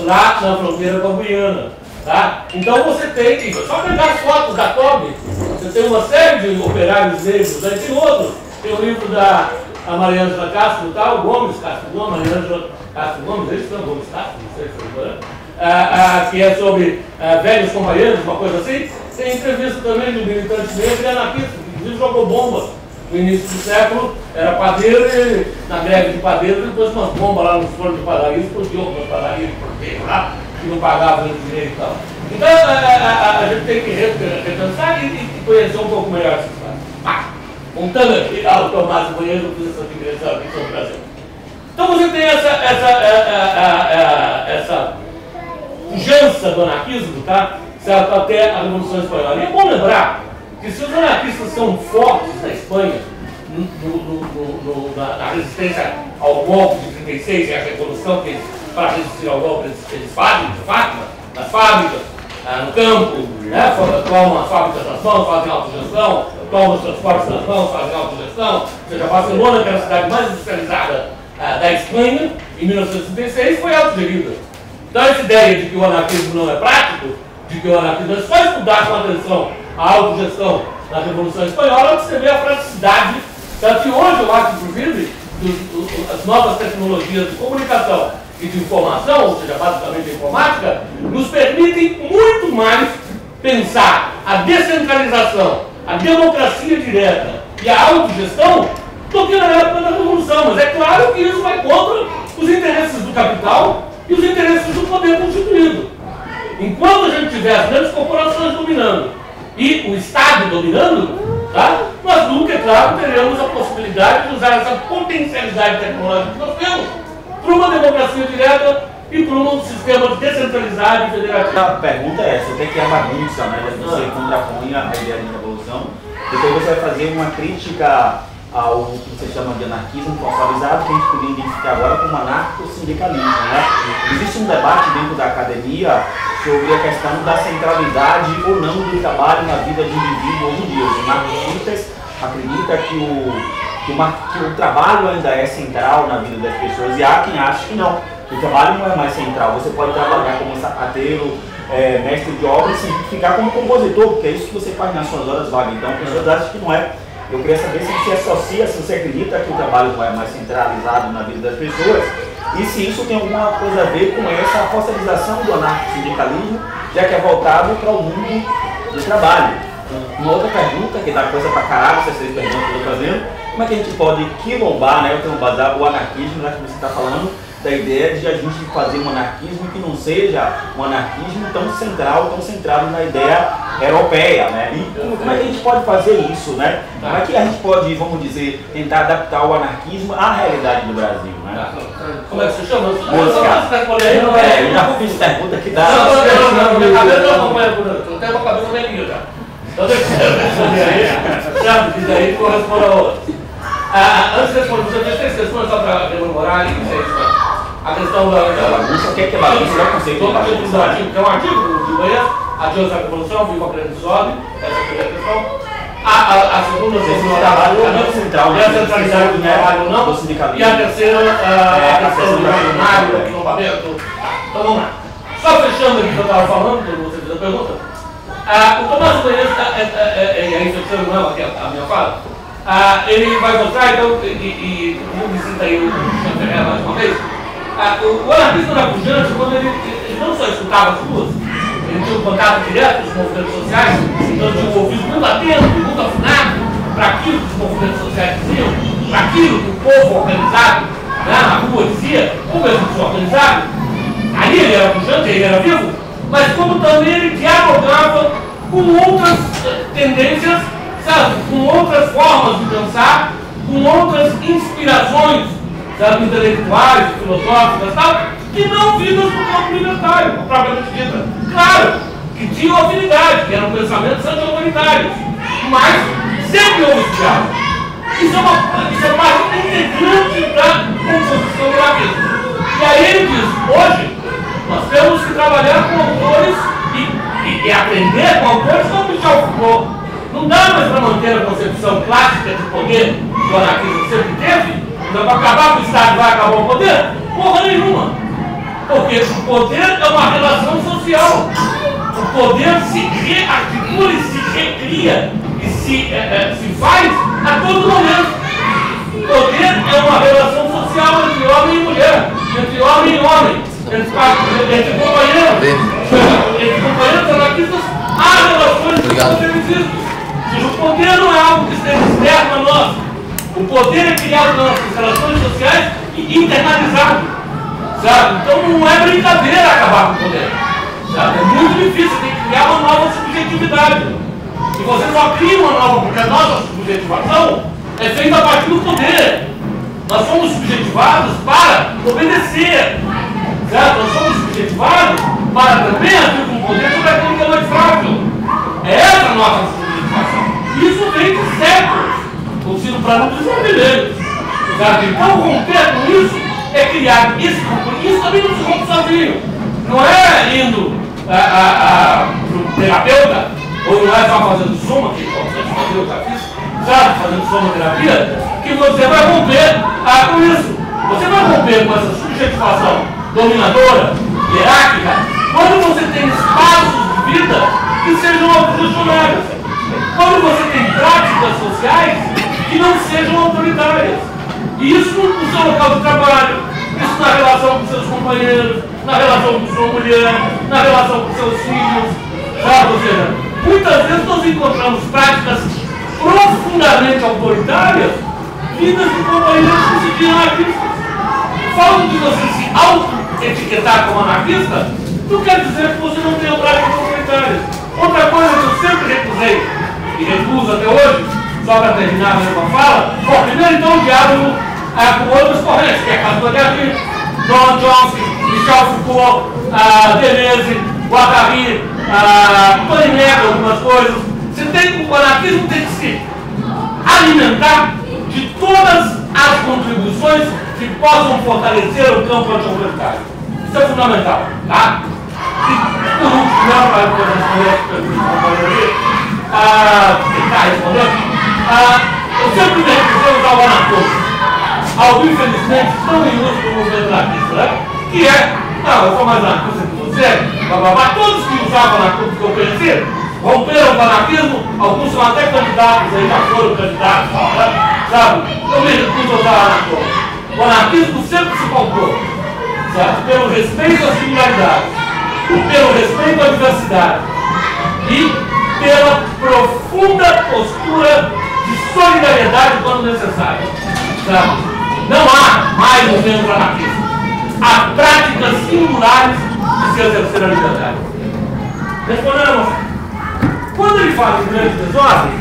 lá na fronteira com a Guiana. Tá? Então você tem, só pegar as fotos da COB, você tem uma série de operários negros, aí tem outros. Tem o livro da Mariângela Castro, tal, Gomes Castro Gomes, Mariângela Castro Gomes, eles são Gomes Castro, não sei se foi, que é sobre velhos companheiros, uma coisa assim. Tem entrevista também do militante negro e anarquista, que inclusive jogou bomba no início do século, era padeiro e na greve de padeiro, depois umas bombas lá nos fornos de padaria, explodiu algumas padarias por lá, que não pagavam direito e tal. Então a gente tem que repensar e conhecer um pouco melhor essa história. Montando aqui o Tomás Banheiro, eu fiz essa digressão aqui sobre o Brasil. Então você tem essa pujança do anarquismo, tá? Certo? Até a Revolução Espanhola. E é bom lembrar que se os anarquistas são fortes na Espanha, na resistência ao golpe de 36 e a revolução que para resistir ao golpe eles fazem, de fato, nas fábricas, no campo, né? Tomam as fábricas nas mãos, fazem autogestão, tomam os transportes nas mãos, fazem autogestão. Ou seja, Barcelona, que era a cidade mais industrializada da Espanha, em 1936, foi autogerida. Então essa ideia de que o anarquismo não é prático, de que o anarquismo é só estudar com atenção a autogestão na Revolução Espanhola, você vê a praticidade, tanto que hoje eu acho, inclusive, as novas tecnologias de comunicação e de informação, ou seja, basicamente a informática, nos permitem muito mais pensar a descentralização, a democracia direta e a autogestão do que na época da Revolução. Mas é claro que isso vai contra os interesses do capital e os interesses do poder constituído. Enquanto a gente tiver as grandes corporações dominando e o Estado dominando, tá? Nós nunca, é claro, teremos a possibilidade de usar essa potencialidade tecnológica que nós temos para uma democracia direta e para um sistema descentralizado e federativo. A pergunta é essa, o que é a bagunça, né? Você contrapõe a ideia de revolução, depois você vai fazer uma crítica ao que você chama de anarquismo consolidado, que a gente poderia identificar agora como anarco-sindicalismo, né? Existe um debate dentro da academia sobre a questão da centralidade ou não do trabalho na vida do indivíduo hoje em dia. Os anarquistas acreditam que o trabalho ainda é central na vida das pessoas e há quem acha que não, que o trabalho não é mais central. Você pode trabalhar como sapateiro, mestre de obra e ficar como compositor, porque é isso que você faz nas suas horas vagas. Então, pessoas acham que não é. Eu queria saber se você associa, se você acredita que o trabalho não é mais centralizado na vida das pessoas e se isso tem alguma coisa a ver com essa fossilização do anarco-sindicalismo, já que é voltado para o mundo do trabalho. Uma outra pergunta, que dá coisa pra caralho, essas três perguntas que eu estou fazendo, como é que a gente pode quilombar, né, o anarquismo, já que você está falando da ideia de a gente fazer um anarquismo que não seja um anarquismo tão central, tão centrado na ideia europeia, né? E como é que a gente pode fazer isso, né? Como é que a gente pode, vamos dizer, tentar adaptar o anarquismo à realidade do Brasil, né? Como é que você chama? Música. Eu já fiz pergunta que dá. Minha cabeça não acompanha por eu tenho uma cabeça meio já. Então deixa eu responder aí, sabe? E daí corresponde a outra. Antes de responder, você fez três questões só para rememorar e isso. A questão da bagunça, o que é bagunça? Não é conceito de bagunça. Tem um artigo de manhã, a Deus da Revolução, viva a grande sobe, essa é a primeira questão. A a segunda é central, é a centralidade do trabalho ou não, e a terceira a questão do jornalismo, do equipamento. Então vamos lá. Só fechando aqui o que eu estava falando, quando você fez a pergunta, o Tomás Banheiros, e aí fechando não aqui a minha fala, ele vai mostrar, então, e me cita aí o Xavier mais uma vez, o anarquista era pujante quando ele não só escutava as ruas, ele tinha um contato direto com os movimentos sociais, então tinha um ouvido muito atento, muito afinado para aquilo que os movimentos sociais diziam, para aquilo que o povo organizado, né, na rua dizia, como ele se organizado. Aí ele era pujante, ele era vivo, mas como também ele dialogava com outras tendências, sabe, com outras formas de pensar, com outras inspirações, sabe, intelectuais, filosóficas, tal, que não vindas do campo libertário, propriamente dita. Claro que tinham afinidade, que eram pensamentos anti-autoritários, mas sempre houve esse diálogo. Isso é parte integrante da composição do anarquismo. E aí ele diz, hoje, nós temos que trabalhar com autores e aprender com autores como Michel Foucault. Não dá mais para manter a concepção clássica de poder que o anarquismo sempre teve. Não vai acabar com o Estado, vai acabar o poder? Porra nenhuma. Porque o poder é uma relação social. O poder se rearticula e se recria e se faz a todo momento. O poder é uma relação social entre homem e mulher, entre homem e homem, entre companheiros anarquistas, há relações de poder existem. Ou seja, o poder não é algo que esteja externo a nós. O poder é criado nas nossas relações sociais e internalizado. Sabe? Então não é brincadeira acabar com o poder. Sabe? É muito difícil, tem que criar uma nova subjetividade. E você só cria uma nova, porque a nossa subjetivação é feita a partir do poder. Nós somos subjetivados para obedecer. Certo? Nós somos subjetivados para também agir com poder sobre aquilo que é mais frágil. É essa a nossa subjetivação. Isso vem de séculos. Consigo para não dizer milênios. Então romper com isso é criar esse compromisso. Isso também não se rompe sozinho. Não é indo para o terapeuta, ou não é só fazendo soma, que pode fazer, eu já fiz, sabe, fazendo somaterapia, que você vai romper com isso. Você vai romper com essa subjetivação dominadora, hierárquica, quando você tem espaços de vida que sejam autogestionários. Quando você tem práticas sociais que não sejam autoritárias. E isso no seu local de trabalho, isso na relação com seus companheiros, na relação com sua mulher, na relação com seus filhos, sabe? Ou seja, muitas vezes nós encontramos práticas profundamente autoritárias vindas de companheiros que se dizem anarquistas. Falam de você se auto-etiquetar como anarquista, não quer dizer que você não tenha práticas autoritárias. Outra coisa que eu sempre recusei, e recuso até hoje, só para terminar a mesma fala, bom, primeiro então o diálogo com outras correntes, que é a Castor Gavi, John Chomsky, Michel Foucault, Deleuze, Guattari, Tony nega algumas coisas. O anarquismo tem que se alimentar de todas as contribuições que possam fortalecer o campo anti-autoritário. Isso é fundamental, tá? E por último, não vai poder responder a eu sempre me recusei a usar o anarquismo. Algo infelizmente tão ilustre no movimento anarquista, né? Que é, não, eu sou mais anarquista que você, blá. Todos que usavam anarquismo que eu conheci romperam o anarquismo, alguns são até candidatos, aí já foram candidatos, né? Sabe? Eu me recuso a usar o anarquismo. O anarquismo sempre se pautou, sabe? Pelo respeito às singularidades, pelo respeito à diversidade e pela profunda postura de solidariedade quando necessário. Sabe? Não há mais no centro anarquista. Há práticas singulares de se exercer a liberdade. Respondendo a você. Quando ele fala de grande desordem,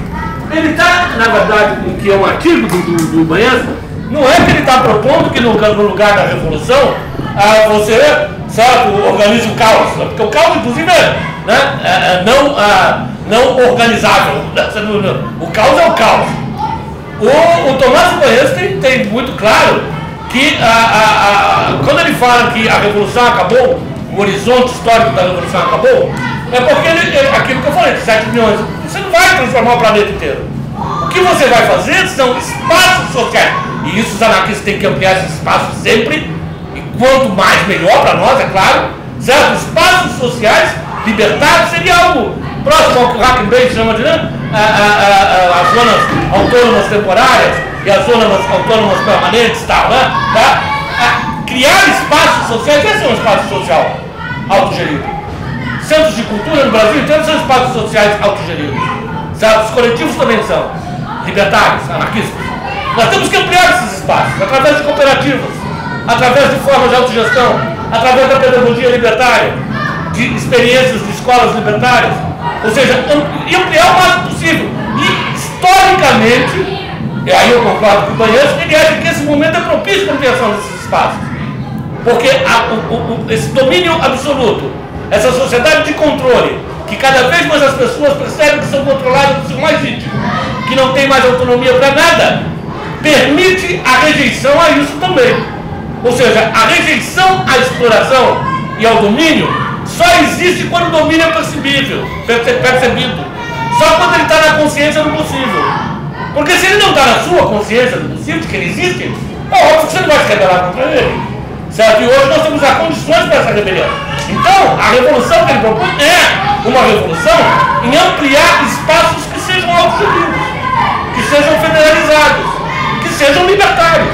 ele está, na verdade, que é um artigo do Banheiros, não é que ele está propondo que no lugar da revolução você, sabe, organize o caos. Porque o caos, inclusive, né, não organizável. O caos é o caos. O Tomás Banheiros tem muito claro que quando ele fala que a revolução acabou, o horizonte histórico da revolução acabou, é porque aquilo que eu falei, de 7 milhões, você não vai transformar o planeta inteiro. que você vai fazer são espaços sociais. E isso os anarquistas têm que ampliar esses espaços sempre. E quanto mais melhor para nós, é claro. Certo? Espaços sociais libertários seria algo próximo ao que o Hackenberg chama de as zonas autônomas temporárias e as zonas autônomas permanentes e tal, né? Criar espaços sociais. Esse é um espaço social autogerido. Centros de cultura no Brasil inteiro são espaços sociais autogeridos. Sabe? Os coletivos também são libertários, anarquistas. Nós temos que ampliar esses espaços através de cooperativas, através de formas de autogestão, através da pedagogia libertária, de experiências de escolas libertárias, ou seja, ampliar o máximo possível. E, historicamente, e aí eu concordo com o Banheiros, ele acha que esse momento é propício para a ampliação desses espaços. Porque esse domínio absoluto, essa sociedade de controle, que cada vez mais as pessoas percebem que são controladas do seu mais íntimo, que não tem mais autonomia para nada, permite a rejeição a isso também. Ou seja, a rejeição à exploração e ao domínio só existe quando o domínio é percebido. Só quando ele está na consciência do possível. Porque se ele não está na sua consciência do possível, de que ele existe, é óbvio que você não vai se rebelar contra ele. Certo? E hoje nós temos as condições para essa rebelião. Então, a revolução que ele propõe é uma revolução em ampliar espaços que sejam autogeridos, que sejam federalizados, que sejam libertários,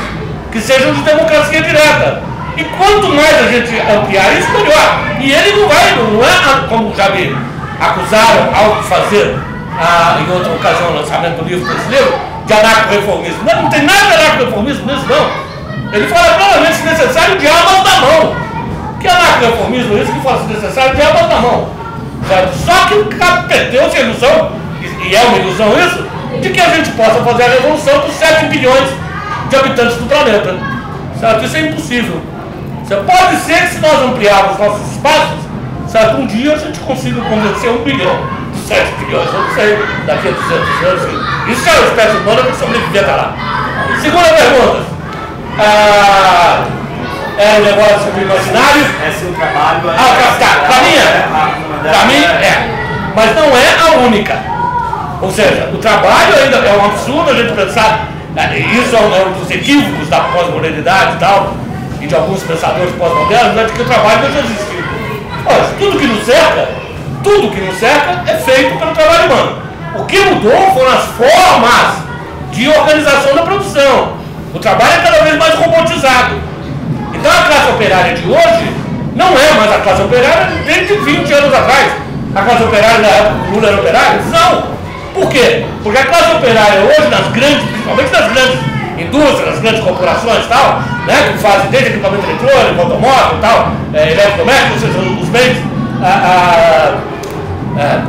que sejam de democracia direta. E quanto mais a gente ampliar isso, melhor. E ele não é como já me acusaram ao fazer, em outra ocasião, o lançamento do livro brasileiro, de anarco-reformismo. Não tem nada de anarco-reformismo nisso, não. Ele fala claramente, se necessário, de armas na mão. Que anarco-reformismo é isso que fala, se necessário, de armas na mão. Certo? Só que perdeu-se a ilusão, e é uma ilusão isso, de que a gente possa fazer a revolução dos 7 bilhões de habitantes do planeta. Certo? Isso é impossível. Pode ser que se nós ampliarmos nossos espaços, certo? Um dia a gente consiga convencer 1 bilhão dos 7 bilhões, eu não sei, daqui a 200 anos. Isso é uma espécie humana que sobreviver até lá. Segunda pergunta. É o negócio do imaginário. É seu trabalho. Para mim é. Mas não é a única. Ou seja, o trabalho ainda é um absurdo a gente pensar. Isso é um dos equívocos da pós-modernidade e tal, e de alguns pensadores pós-modernos, de que o trabalho deixa de existir. Olha, tudo que nos cerca é feito pelo trabalho humano. O que mudou foram as formas de organização da produção. O trabalho é cada vez mais robotizado. Então a classe operária de hoje não é mais a classe operária desde 20 anos atrás. A classe operária da época do Lula era operária? Não. Por quê? Porque a classe operária hoje, principalmente nas grandes indústrias, nas grandes corporações e tal, né, que fazem desde equipamento eletrônico, automóvel e tal, eletrodoméstico, ou seja, os bens,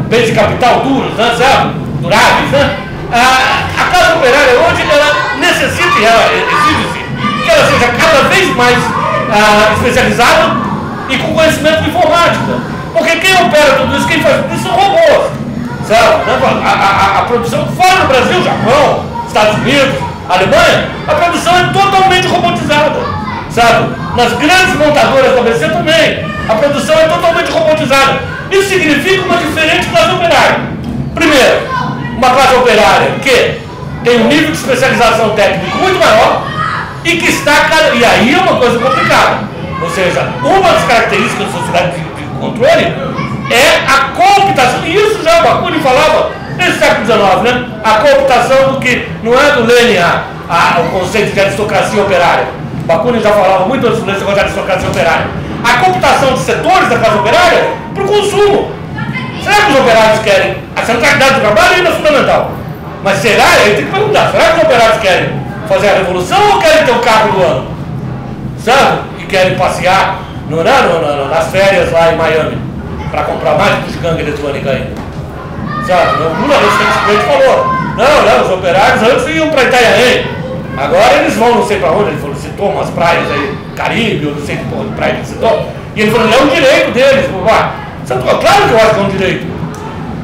bens de capital duros, né, certo? Duráveis, né? A classe operária hoje, ela necessita e ela exige-se que ela seja cada vez mais especializada e com conhecimento de informática. Porque quem opera tudo isso, quem faz tudo isso são robôs. Certo? A produção fora do Brasil, Japão, Estados Unidos, Alemanha, a produção é totalmente robotizada. Sabe? Nas grandes montadoras da ABC também, a produção é totalmente robotizada. Isso significa uma diferente classe operária. Primeiro, uma classe operária que tem um nível de especialização técnico muito maior e que está... E aí é uma coisa complicada. Ou seja, uma das características da sociedade de controle é a cooptação, e isso já o Bakunin falava desde o século XIX, né? A cooptação do que não é do Lenin o conceito de aristocracia operária. O Bakunin já falava muito antes do Lenin de aristocracia operária. A cooptação de setores da classe operária para o consumo. Será que os operários querem? A centralidade do trabalho ainda é fundamental. Mas será? Ele tem que perguntar, será que os operários querem fazer a revolução ou querem ter o carro do ano? Sabe? E querem passear nas férias lá em Miami para comprar mais bugiganga eletrônica ainda. Sabe? O Lula recentemente falou, não, os operários antes iam para Itanhaém, agora eles vão não sei para onde, ele falou, citou umas praias aí, Caribe, ou não sei que porra de praia que ele citou, e ele falou, é um direito deles, claro que eu acho que é um direito,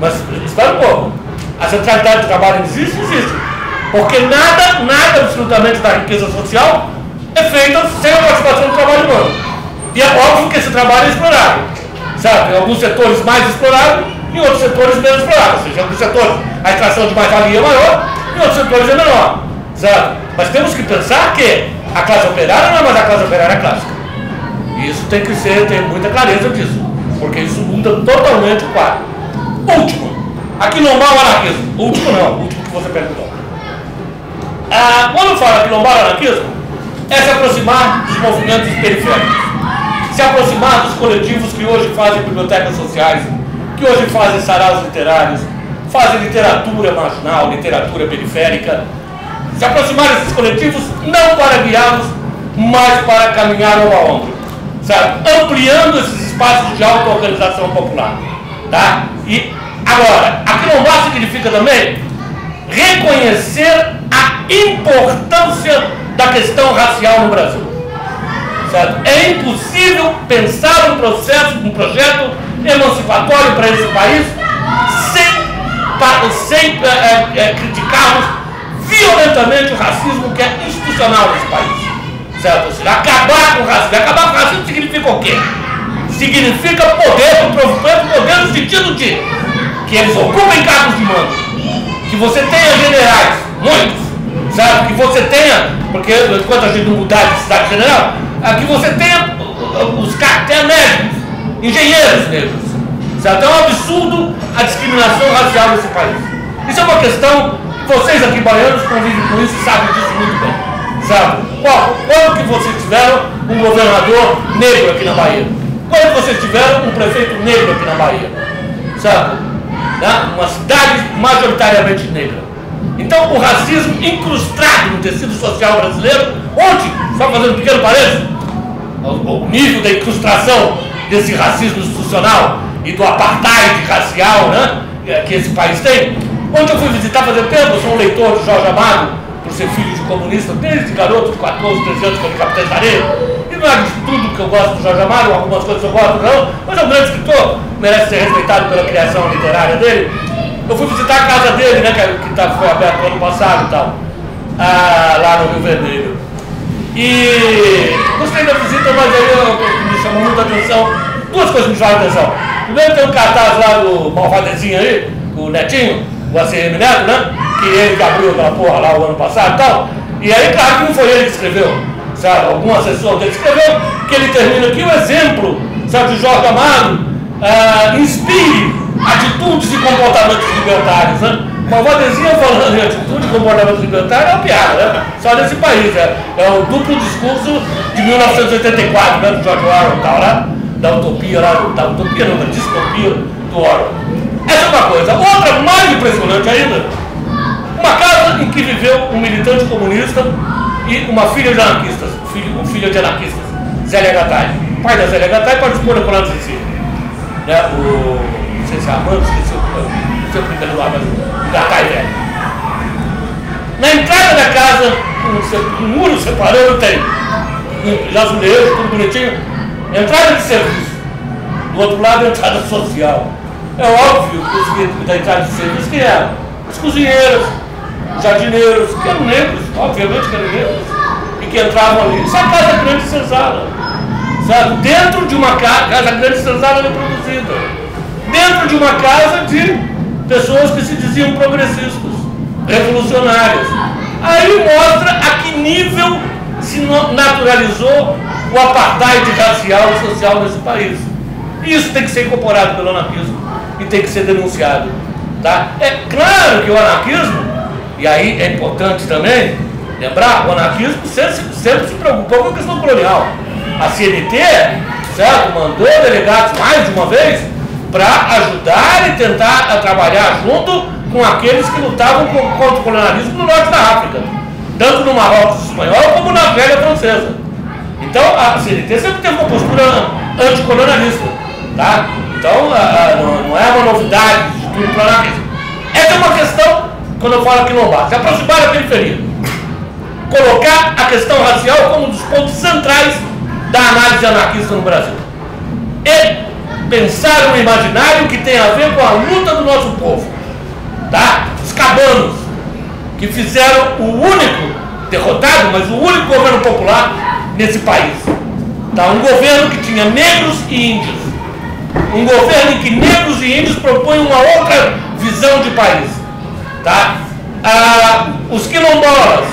mas espera um pouco, a centralidade do trabalho existe, porque nada absolutamente da riqueza social é feita sem a participação do trabalho humano, e é óbvio que esse trabalho é explorado. Sabe? Em alguns setores mais explorados, em outros setores menos explorados. Ou seja, em alguns setores a extração de mais-valia é maior, em outros percentual é menor, certo? Mas temos que pensar que a classe operária não é mais a classe operária clássica. E isso tem que ter muita clareza disso, porque isso muda totalmente o quadro. Último, aqui não há o anarquismo. Último não, o último que você perguntou. Quando fala quilombola anarquismo, é se aproximar dos movimentos periféricos, se aproximar dos coletivos que hoje fazem bibliotecas sociais, que hoje fazem saraus literários, fazem literatura marginal, literatura periférica, se aproximar desses coletivos não para guiá-los, mas para caminhar ombro a ombro, sabe? Ampliando esses espaços de auto-organização popular, tá? E agora, a quilombola significa também reconhecer a importância da questão racial no Brasil, certo? É impossível pensar um projeto emancipatório para esse país sem criticarmos violentamente o racismo que é institucional nesse país, certo? Ou seja, acabar com o racismo. Acabar com o racismo significa o quê? Significa poder no sentido de que eles ocupem cargos de mando, que você tenha generais, muitos, sabe? Que você tenha, porque enquanto a gente não mudar de cidade general, que você tenha tenha médicos, engenheiros negros, sabe? É um absurdo a discriminação racial nesse país. Isso é uma questão que vocês aqui baianos convivem com isso e sabem disso muito bem, sabe? Quando que vocês tiveram um governador negro aqui na Bahia? Quando vocês tiveram um prefeito negro aqui na Bahia? Sabe? Uma cidade majoritariamente negra. Então o racismo incrustado no tecido social brasileiro, onde, só fazendo um pequeno parênteses, o nível da incrustação desse racismo institucional e do apartheid racial, né, que esse país tem, onde eu fui visitar fazer tempo, eu sou um leitor de Jorge Amado, por ser filho de comunista, desde garoto de 14, 13 anos, quando Capitães da Areia, e não é de tudo que eu gosto do Jorge Amado, algumas coisas eu gosto não, mas é um grande escritor, merece ser respeitado pela criação literária dele. Eu fui visitar a casa dele, né, que foi aberta no ano passado e tal, lá no Rio Vermelho. E gostei da visita, mas aí me chamou muita atenção, duas coisas me chamaram a atenção. Primeiro tem um cartaz lá do malvadezinho aí, o Netinho, o ACM Neto, né, que ele que abriu aquela porra lá o ano passado e tal. E aí, claro que não foi ele que escreveu, sabe, algum assessor dele escreveu, que ele termina aqui o exemplo, sabe, de Jorge Amado, inspire atitudes e comportamentos libertários, né? Malvadezinha falando em atitude e comportamento libertário é uma piada, né? Só nesse país, é o duplo discurso de 1984, né, do George Orwell e tal, né? Da utopia lá, da utopia não, da distopia do Orwell. Essa é uma coisa. Outra mais impressionante ainda, uma casa em que viveu um militante comunista e uma filha de anarquistas, um filho de anarquistas, Zélia Gattai. O pai da Zélia Gattai participou da Colônia de Sicília, né? Não sei se é Armando, esqueci o primeiro lá, mas o Gattai velho. Na entrada da casa, um muro separando tem azulejos, tudo bonitinho, entrada de serviço. Do outro lado, entrada social. É óbvio que da entrada de serviço que eram os cozinheiros, os jardineiros, que eram negros, obviamente que eram negros, e que entravam ali. Isso é a casa grande senzala, sabe? Dentro de uma casa grande senzala reproduzida, dentro de uma casa de pessoas que se diziam progressistas, revolucionárias. Aí mostra a que nível se naturalizou o apartheid racial e social nesse país. Isso tem que ser incorporado pelo anarquismo e tem que ser denunciado, tá? É claro que o anarquismo, e aí é importante também lembrar, o anarquismo sempre se preocupou com a questão colonial. A CNT, certo, mandou delegados mais de uma vez para ajudar e tentar trabalhar junto com aqueles que lutavam contra o colonialismo no norte da África, tanto no Marrocos espanhol como na Argélia francesa. Então a CNT sempre teve uma postura anticolonialista, tá? Então não é uma novidade de tudo para o anarquismo. Essa é uma questão, quando eu falo quilombola, se aproximar da periferia, colocar a questão racial como um dos pontos centrais da análise anarquista no Brasil e pensar um imaginário que tem a ver com a luta do nosso povo, tá? Os cabanos, que fizeram o único, derrotado, mas o único governo popular nesse país, tá? Um governo que tinha negros e índios, um governo em que negros e índios propõem uma outra visão de país, tá? os quilombolas,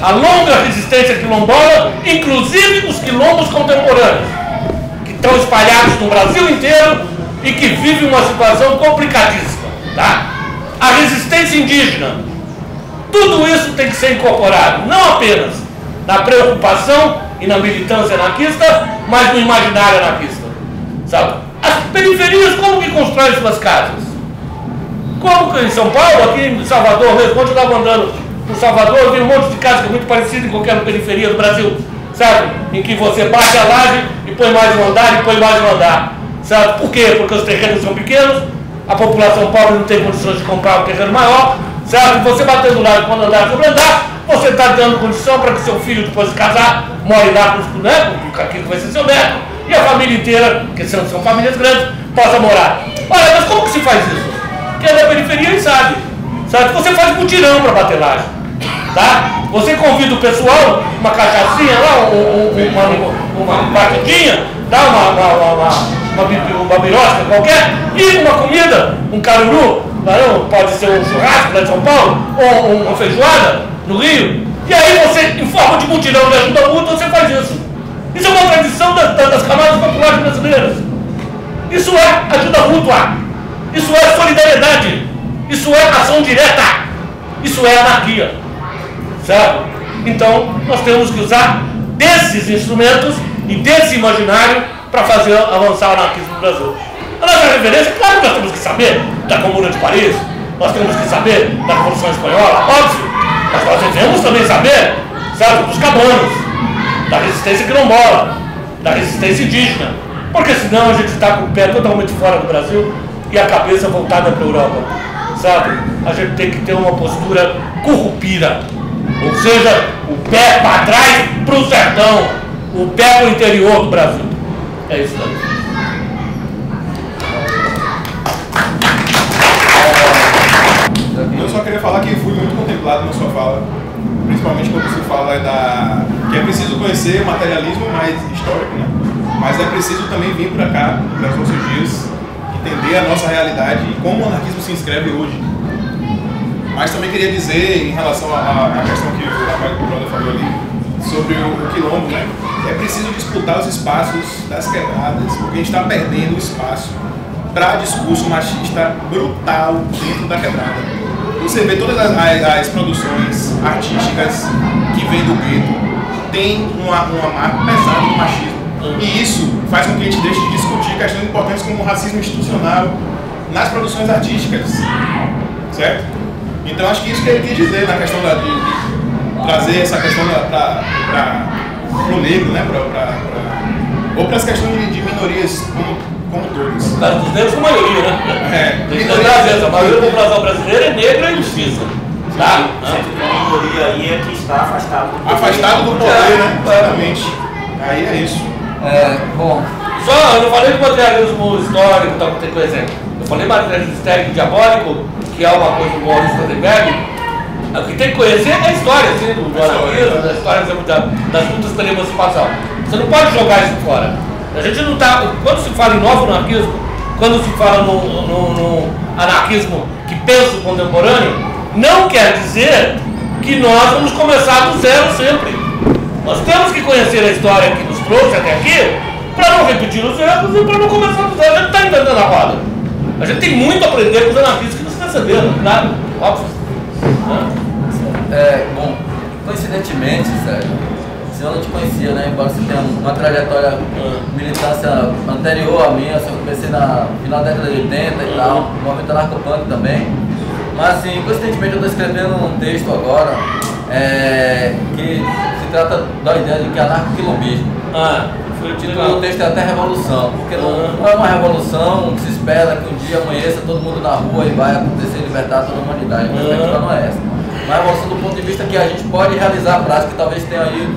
a longa resistência quilombola, inclusive os quilombos contemporâneos, que estão espalhados no Brasil inteiro e que vivem uma situação complicadíssima, tá? A resistência indígena, tudo isso tem que ser incorporado, não apenas na preocupação e na militância anarquista, mas no imaginário anarquista, sabe? As periferias, como que constroem suas casas? Como que em São Paulo, aqui em Salvador mesmo, quando eu estava andando por Salvador, eu vi um monte de casa que é muito parecido em qualquer periferia do Brasil, sabe? Em que você bate a laje e põe mais um andar e põe mais um andar, sabe? Por quê? Porque os terrenos são pequenos, a população pobre não tem condições de comprar um terreno maior, sabe? Você batendo lá quando andar sobre andar, você está dando condição para que seu filho, depois de casar, more lá com aquilo que vai ser seu neto, e a família inteira, que são famílias grandes, possa morar. Olha, mas como que se faz isso? Quem é da periferia e sabe. Você faz mutirão para bater laje, tá? Você convida o pessoal, uma cachaçinha lá, uma batidinha, tá? Uma birosca qualquer, e uma comida, um caruru, pode ser um churrasco lá de São Paulo, ou uma feijoada no Rio, e aí você, em forma de mutirão de ajuda mútua, você faz isso. Isso é uma tradição das camadas populares brasileiras. Isso é ajuda mútua. Isso é solidariedade. Isso é ação direta. Isso é anarquia. Certo? Então, nós temos que usar desses instrumentos e desse imaginário para fazer avançar o anarquismo no Brasil. A nossa referência, claro que nós temos que saber da Comuna de Paris, nós temos que saber da Revolução Espanhola, óbvio, mas nós devemos também saber, sabe, dos cabanos, da resistência quilombola, da resistência indígena, porque senão a gente está com o pé totalmente fora do Brasil e a cabeça voltada para a Europa, sabe? A gente tem que ter uma postura currupira, ou seja, o pé para trás para o sertão, o pé para o interior do Brasil. É isso daí. Eu só queria falar que fui muito contemplado na sua fala, principalmente quando você fala que é preciso conhecer o materialismo mais histórico, né? Mas é preciso também vir para cá, para os nossos dias, entender a nossa realidade e como o anarquismo se inscreve hoje. Mas também queria dizer, em relação à questão que o brother falou ali, sobre o quilombo, né? É preciso disputar os espaços das quebradas, porque a gente está perdendo espaço para discurso machista brutal dentro da quebrada. Você vê todas as produções artísticas que vêm do gueto, tem uma marca pesada do machismo. E isso faz com que a gente deixe de discutir questões importantes como o racismo institucional nas produções artísticas, certo? Então acho que isso que ele quis dizer na questão de trazer essa questão para o negro, né? Ou para as questões de minorias como todos. Mas dos negros são maioria, né? Minoria, a maioria da população brasileira é negra e mestiça. Tá? A minoria aí é que está afastado do poder, né? Exatamente. Aí é isso. Bom. Só, eu não falei de materialismo histórico, tá, por exemplo. Eu falei materialismo histérico diabólico, que é uma coisa do Maurício Rosenberg. O que tem que conhecer é a história, assim, do anarquismo, da história das lutas pela emancipação. Você não pode jogar isso fora. A gente não está. Quando se fala em novo anarquismo, quando se fala no anarquismo que pensa o contemporâneo, não quer dizer que nós vamos começar do zero sempre. Nós temos que conhecer a história que nos trouxe até aqui para não repetir os erros e para não começar do zero. A gente está inventando a roda. A gente tem muito a aprender com os anarquistas que nos receberam, claro, óbvio. Bom, coincidentemente, Sérgio, eu não te conhecia, né? Embora você tenha uma trajetória militância anterior à minha, eu comecei na final da década de 80 e tal, no movimento anarcopunk também. Mas assim, coincidentemente eu estou escrevendo um texto agora que se trata da ideia de que anarco-quilombismo. O título do texto é até revolução, porque não é uma revolução que se espera que um dia amanheça todo mundo na rua e vai acontecer libertar toda a humanidade. A perspectiva não é essa. Uma revolução do ponto de vista que a gente pode realizar a prática, que talvez tenha aí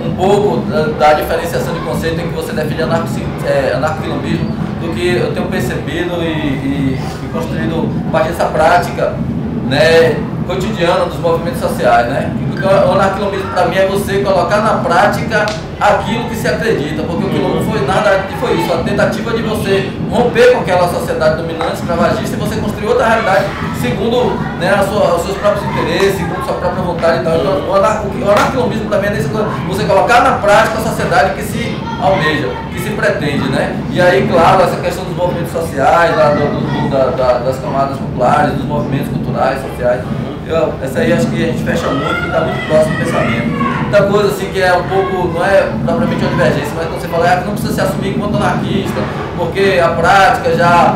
um pouco da diferenciação de conceito em que você define anarco-quilombismo do que eu tenho percebido e construído a partir dessa prática, né, cotidiana dos movimentos sociais, né? O anarquilombismo para mim é você colocar na prática aquilo que se acredita, porque o quilombo foi nada que foi isso, a tentativa de você romper com aquela sociedade dominante, escravagista, e você construir outra realidade segundo, né, os seus próprios interesses, segundo sua própria vontade e tal. Então, o anarquismo também é você colocar na prática a sociedade que se almeja, que se pretende, né? E aí, claro, essa questão dos movimentos sociais, das camadas populares, dos movimentos culturais, sociais, essa aí acho que a gente fecha muito e está muito próximo do pensamento. Outra coisa assim que é um pouco, não é propriamente uma divergência, mas quando você fala que não precisa se assumir enquanto anarquista, porque a prática já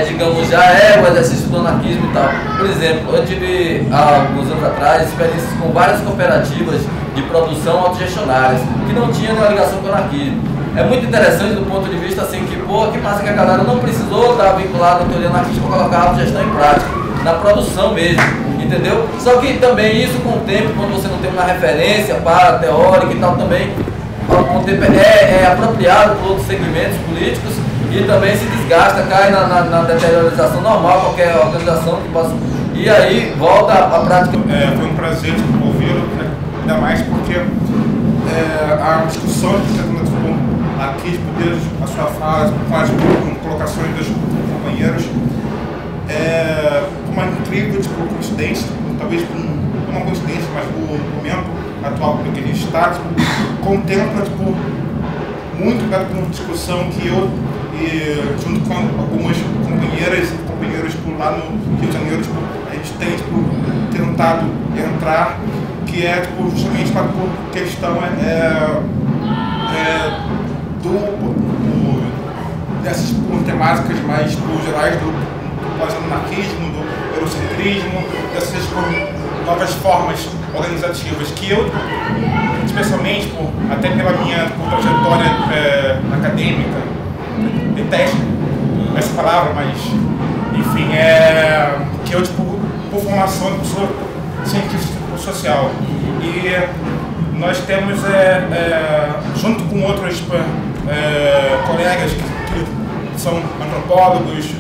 digamos, já é o exercício do anarquismo e tal. Por exemplo, eu tive há alguns anos atrás experiências com várias cooperativas de produção autogestionárias que não tinham nenhuma ligação com o anarquismo. É muito interessante do ponto de vista assim que, pô, que massa que a galera não precisou estar vinculada à teoria anarquista para colocar a autogestão em prática, na produção mesmo, entendeu? Só que também isso com o tempo, quando você não tem uma referência para teórica e tal, também com o tempo é apropriado por outros segmentos políticos e também se desgasta, cai na deteriorização normal, qualquer organização que possa. E aí volta a prática. Foi um prazer ouvi-lo, ainda mais porque a discussão aqui de poder, a sua fala, com as colocações dos companheiros, uma incrível coincidência, talvez não uma coincidência, mas o momento atual que a gente está contempla muito uma discussão que eu, junto com algumas companheiras e companheiros lá no Rio de Janeiro, a gente tem tentado entrar, que é justamente para a questão dessas temáticas mais gerais do pós-anarquismo, do eurocentrismo, dessas novas formas organizativas que eu, especialmente até pela minha trajetória acadêmica, detesto essa palavra, mas enfim, que eu por formação sou cientista social e nós temos junto com outros colegas que são antropólogos,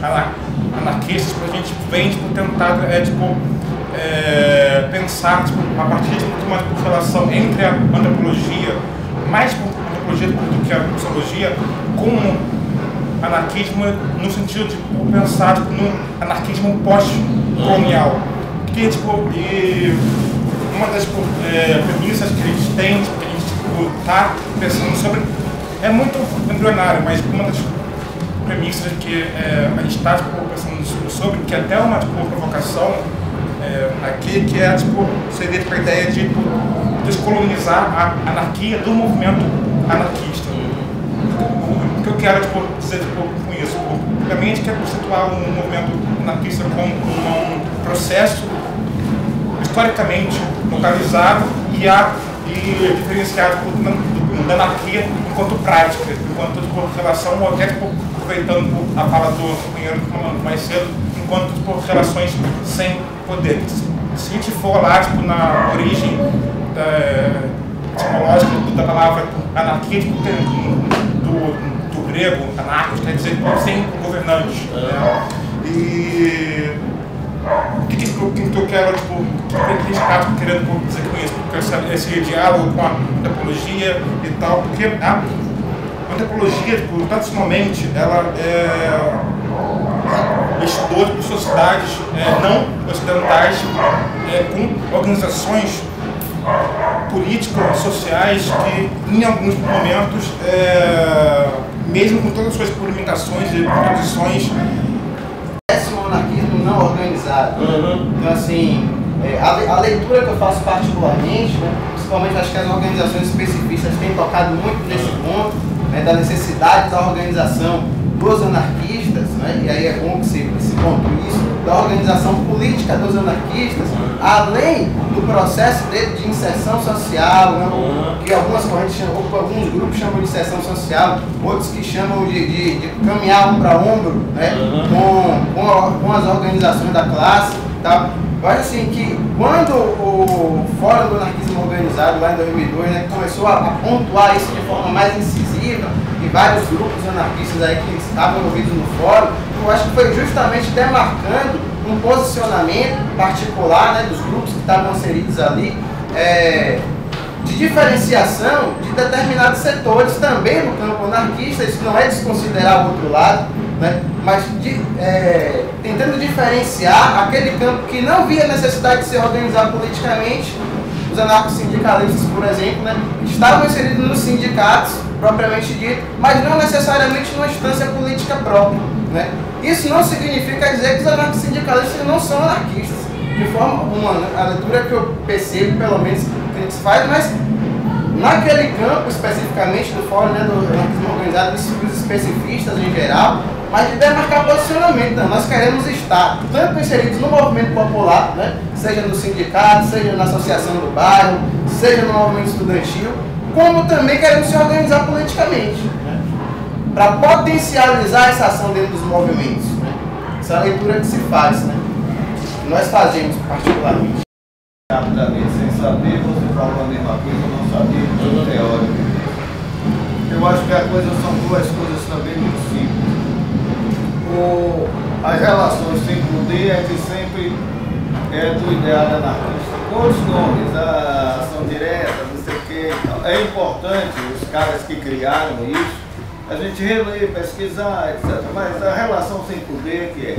anarquistas, a gente vem tentar pensar a partir de uma relação entre a antropologia, mais antropologia do que a sociologia, com anarquismo no sentido de pensar no anarquismo pós-colonial. Que e uma das premissas que a gente tem, que a gente está pensando sobre, é muito embrionário, mas uma das premissas que a gente está pensando sobre, que é até uma provocação aqui, que seria a ideia de descolonizar a anarquia do movimento anarquista. O que eu quero dizer com isso? Primeiramente, a gente quer constituir um movimento anarquista como um processo historicamente localizado e diferenciado da anarquia enquanto prática, enquanto relação, até aproveitando a fala do companheiro mais cedo, enquanto relações sem poder. Se a gente for lá na origem etimológica da palavra anarquia, do grego, anarcos, quer dizer sem governantes. E o que eu quero, que a gente está querendo dizer com isso? Porque esse diálogo com a antropologia e tal, porque a antropologia, tradicionalmente, ela estudou por sociedades não ocidentais com organizações políticas, sociais, que em alguns momentos, mesmo com todas as suas limitações e contradições, um anarquismo não organizado. Então, assim, a leitura que eu faço particularmente, né, principalmente acho que as organizações especificistas têm tocado muito nesse ponto, né, da necessidade da organização dos anarquistas, né, e aí é bom que se pontue isso, da organização política dos anarquistas, além do processo de inserção social, né, que algumas correntes chamam, alguns grupos chamam de inserção social, outros que chamam de caminhar ombro a ombro, né, com as organizações da classe, tá? Mas assim, que quando o Fórum do Anarquismo Organizado, lá em 2002, né, começou a pontuar isso de forma mais incisiva, e vários grupos anarquistas aí que estavam envolvidos no fórum, eu acho que foi justamente demarcando um posicionamento particular, né, dos grupos que estavam inseridos ali, de diferenciação de determinados setores também no campo anarquista. Isso não é desconsiderar o outro lado, né? Mas tentando diferenciar aquele campo que não via necessidade de se organizar politicamente. Os anarcossindicalistas, por exemplo, né, estavam inseridos nos sindicatos, propriamente dito, mas não necessariamente numa instância política própria. Né? Isso não significa dizer que os anarcossindicalistas não são anarquistas, de forma alguma. Né? A leitura que eu percebo, pelo menos, que a gente faz, mas naquele campo, especificamente do fórum, né, do anarquismo organizado, dos especificistas em geral, mas de demarcar posicionamento. Não. Nós queremos estar tanto inseridos no movimento popular, né, seja no sindicato, seja na associação do bairro, seja no movimento estudantil, como também queremos se organizar politicamente, né, para potencializar essa ação dentro dos movimentos. Né. Essa é a leitura que se faz, né, que nós fazemos particularmente. Rapidamente, sem saber, você falou a mesma coisa, eu não sabia, tudo teórico. Eu acho que são duas coisas também muito simples. As relações sem poder é que sempre é do ideal anarquista. Com os nomes, a ação direta, não sei o quê. É importante, os caras que criaram isso, a gente reler, pesquisar, etc. Mas a relação sem poder que é.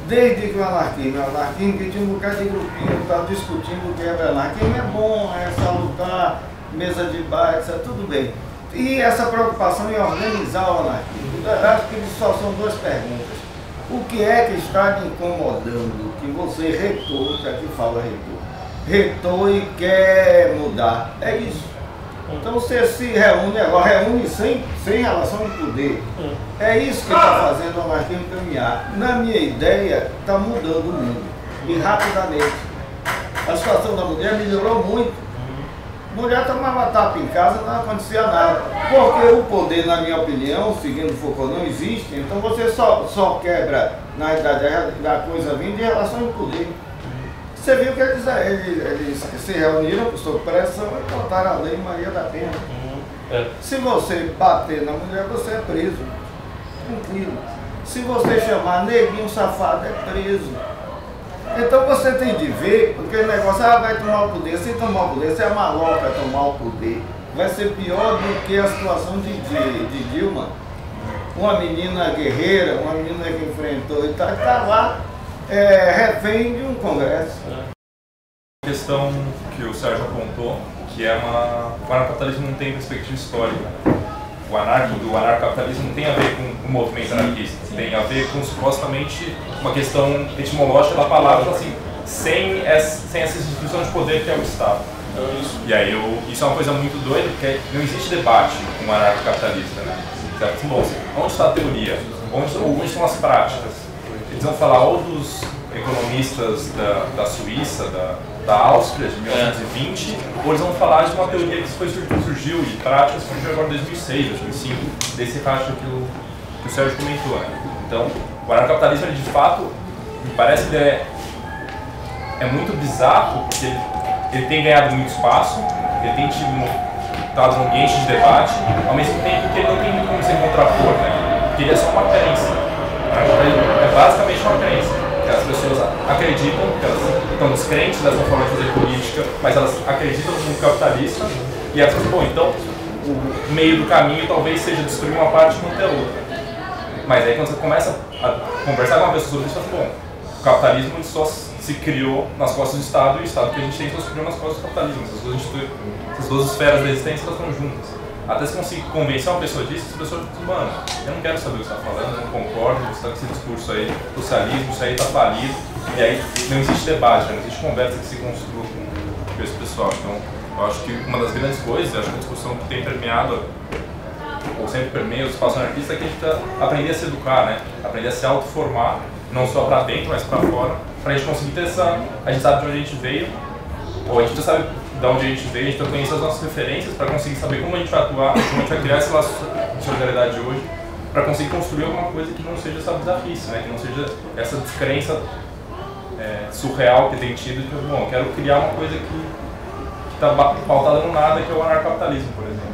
Desde que o anarquismo que tinha um bocado de grupinho, estava discutindo o que era anarquismo, é bom, é salutar, mesa de bar, etc. Tudo bem. E essa preocupação em organizar o anarquismo, eu acho que só são duas perguntas. O que é que está lhe incomodando, que você reitor, que aqui fala reitor e quer mudar? É isso. Então você se reúne agora, reúne sem relação de poder. É isso que está fazendo o anarquismo caminhar. Na minha ideia, está mudando o mundo. E rapidamente. A situação da mulher melhorou muito. Mulher tomava tapa em casa, não acontecia nada. Porque o poder, na minha opinião, seguindo Foucault, não existe. Então você só quebra, na idade da coisa vindo, em relação ao poder. Você viu que eles se reuniram sob pressão e botaram a lei Maria da Penha. Se você bater na mulher, você é preso. Tranquilo. Se você chamar neguinho safado, é preso. Então você tem de ver, porque o negócio vai tomar o poder. Se tomar o poder, se a maloca tomar o poder, vai ser pior do que a situação de Dilma. Uma menina guerreira, uma menina que enfrentou e está lá, refém de um congresso. A questão que o Sérgio apontou, que é o anarcocapitalismo não tem perspectiva histórica. O anarcocapitalismo não tem a ver com o movimento anarquista, tem a ver com supostamente uma questão etimológica da palavra, assim, sem essa instituição de poder que é o Estado. E aí isso é uma coisa muito doida, porque não existe debate com o anarcocapitalista, né? Certo? Bom, onde está a teoria? Onde estão as práticas? Eles vão falar ou dos economistas da Suíça, da Áustria, de 1920, ou eles vão falar de uma teoria que surgiu e práticas que surgiu agora em 2006, 2005, desse racho que o Sérgio comentou. Né? Então, o anarcocapitalismo, de fato, me parece que é muito bizarro, porque ele tem ganhado muito espaço, ele tem estado num ambiente de debate, ao mesmo tempo que ele não tem muito como se contrapor, né? Porque ele é só uma crença. É basicamente uma crença. As pessoas acreditam, que elas estão descrentes dessa forma de fazer política, mas elas acreditam no mundo capitalista e elas pensam, bom, então o meio do caminho talvez seja destruir uma parte e manter a outra. Mas aí quando você começa a conversar com uma pessoa sobre isso, você fala, bom, o capitalismo ele só se criou nas costas do Estado e o Estado que a gente tem só se criou nas costas do capitalismo. Essas duas esferas da existência elas estão juntas. Até se conseguir convencer uma pessoa disso, essa pessoa diz, mano, eu não quero saber o que você está falando, eu não concordo, você está com esse discurso aí, socialismo, isso aí está falido, e aí não existe debate, não existe conversa que se construa com esse pessoal. Então, eu acho que uma das grandes coisas, eu acho que a discussão que tem permeado, ou sempre permeia o espaço anarquista, é que a gente aprender a se educar, né? Aprender a se autoformar, não só para dentro, mas para fora, para a gente conseguir ter a gente sabe de onde a gente veio, ou a gente já sabe de onde a gente veio, a gente vai conhecer as nossas referências para conseguir saber como a gente vai atuar, como a gente vai criar esse laço de solidariedade hoje, para conseguir construir alguma coisa que não seja essa bizarrice, né? Que não seja essa descrença surreal que tem tido de, bom, eu quero criar uma coisa que está pautada no nada, que é o anarcocapitalismo, por exemplo.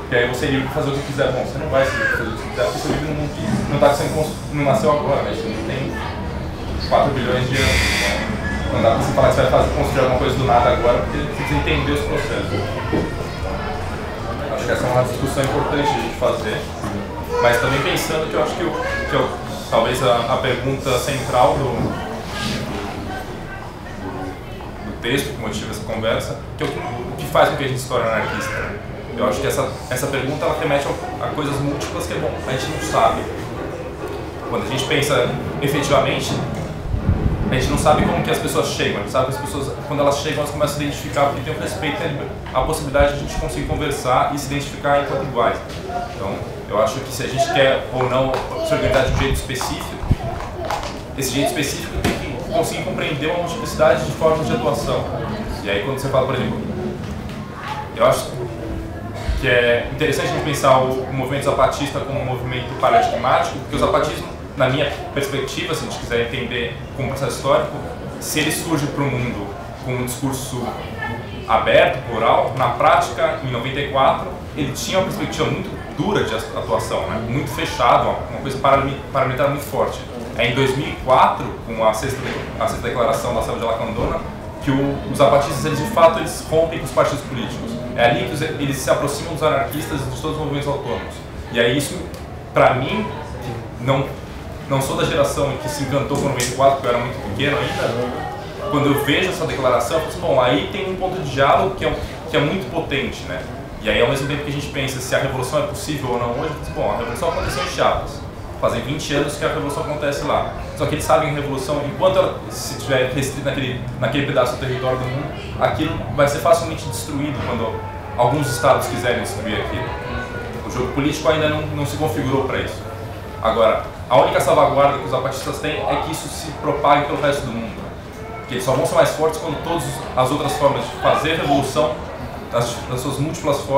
Que aí você é livre de fazer o que quiser. Bom, você não vai ser livre de fazer o que quiser, porque você vive num mundo que não está sendo não nasceu agora, né? Você não tem 4 bilhões de anos. Né? Não dá pra você falar que você vai construir alguma coisa do nada agora, porque você precisa entender os processos. Acho que essa é uma discussão importante de a gente fazer. Mas também pensando que eu acho que talvez a pergunta central do texto que motiva essa conversa, que é o que faz com que a gente se torne anarquista. Eu acho que essa pergunta ela remete a coisas múltiplas que é bom, a gente não sabe. Quando a gente pensa efetivamente, a gente não sabe como que as pessoas chegam, a gente sabe que as pessoas, quando elas chegam, elas começam a se identificar porque tem um respeito à possibilidade de a gente conseguir conversar e se identificar enquanto iguais. Então, eu acho que se a gente quer ou não se organizar de um jeito específico, esse jeito específico tem que conseguir compreender uma multiplicidade de formas de atuação. E aí, quando você fala, por exemplo, eu acho que é interessante a gente pensar o movimento zapatista como um movimento paradigmático, porque o zapatismo, na minha perspectiva, se a gente quiser entender como processo histórico, se ele surge para o mundo com um discurso aberto, plural, na prática, em 94, ele tinha uma perspectiva muito dura de atuação, né? Muito fechada, uma coisa paramilitar muito forte. É em 2004, com a sexta declaração da Selva de Lacandona, que os zapatistas, eles de fato, eles rompem com os partidos políticos. É ali que eles se aproximam dos anarquistas e de todos os movimentos autônomos. E aí isso, para mim, não sou da geração que se encantou com 94, porque eu era muito pequeno ainda. Quando eu vejo essa declaração, eu falo assim, bom, aí tem um ponto de diálogo que é muito potente, né? E aí, ao mesmo tempo que a gente pensa se a revolução é possível ou não hoje, eu falo, bom, a revolução aconteceu em Chiapas. Fazem 20 anos que a revolução acontece lá. Só que eles sabem que a revolução, enquanto ela se estiver restrita naquele pedaço do território do mundo, aquilo vai ser facilmente destruído quando alguns estados quiserem destruir aquilo. O jogo político ainda não se configurou para isso. Agora, a única salvaguarda que os zapatistas têm é que isso se propague pelo resto do mundo. Que eles só vão ser mais fortes quando todas as outras formas de fazer revolução, as suas múltiplas formas,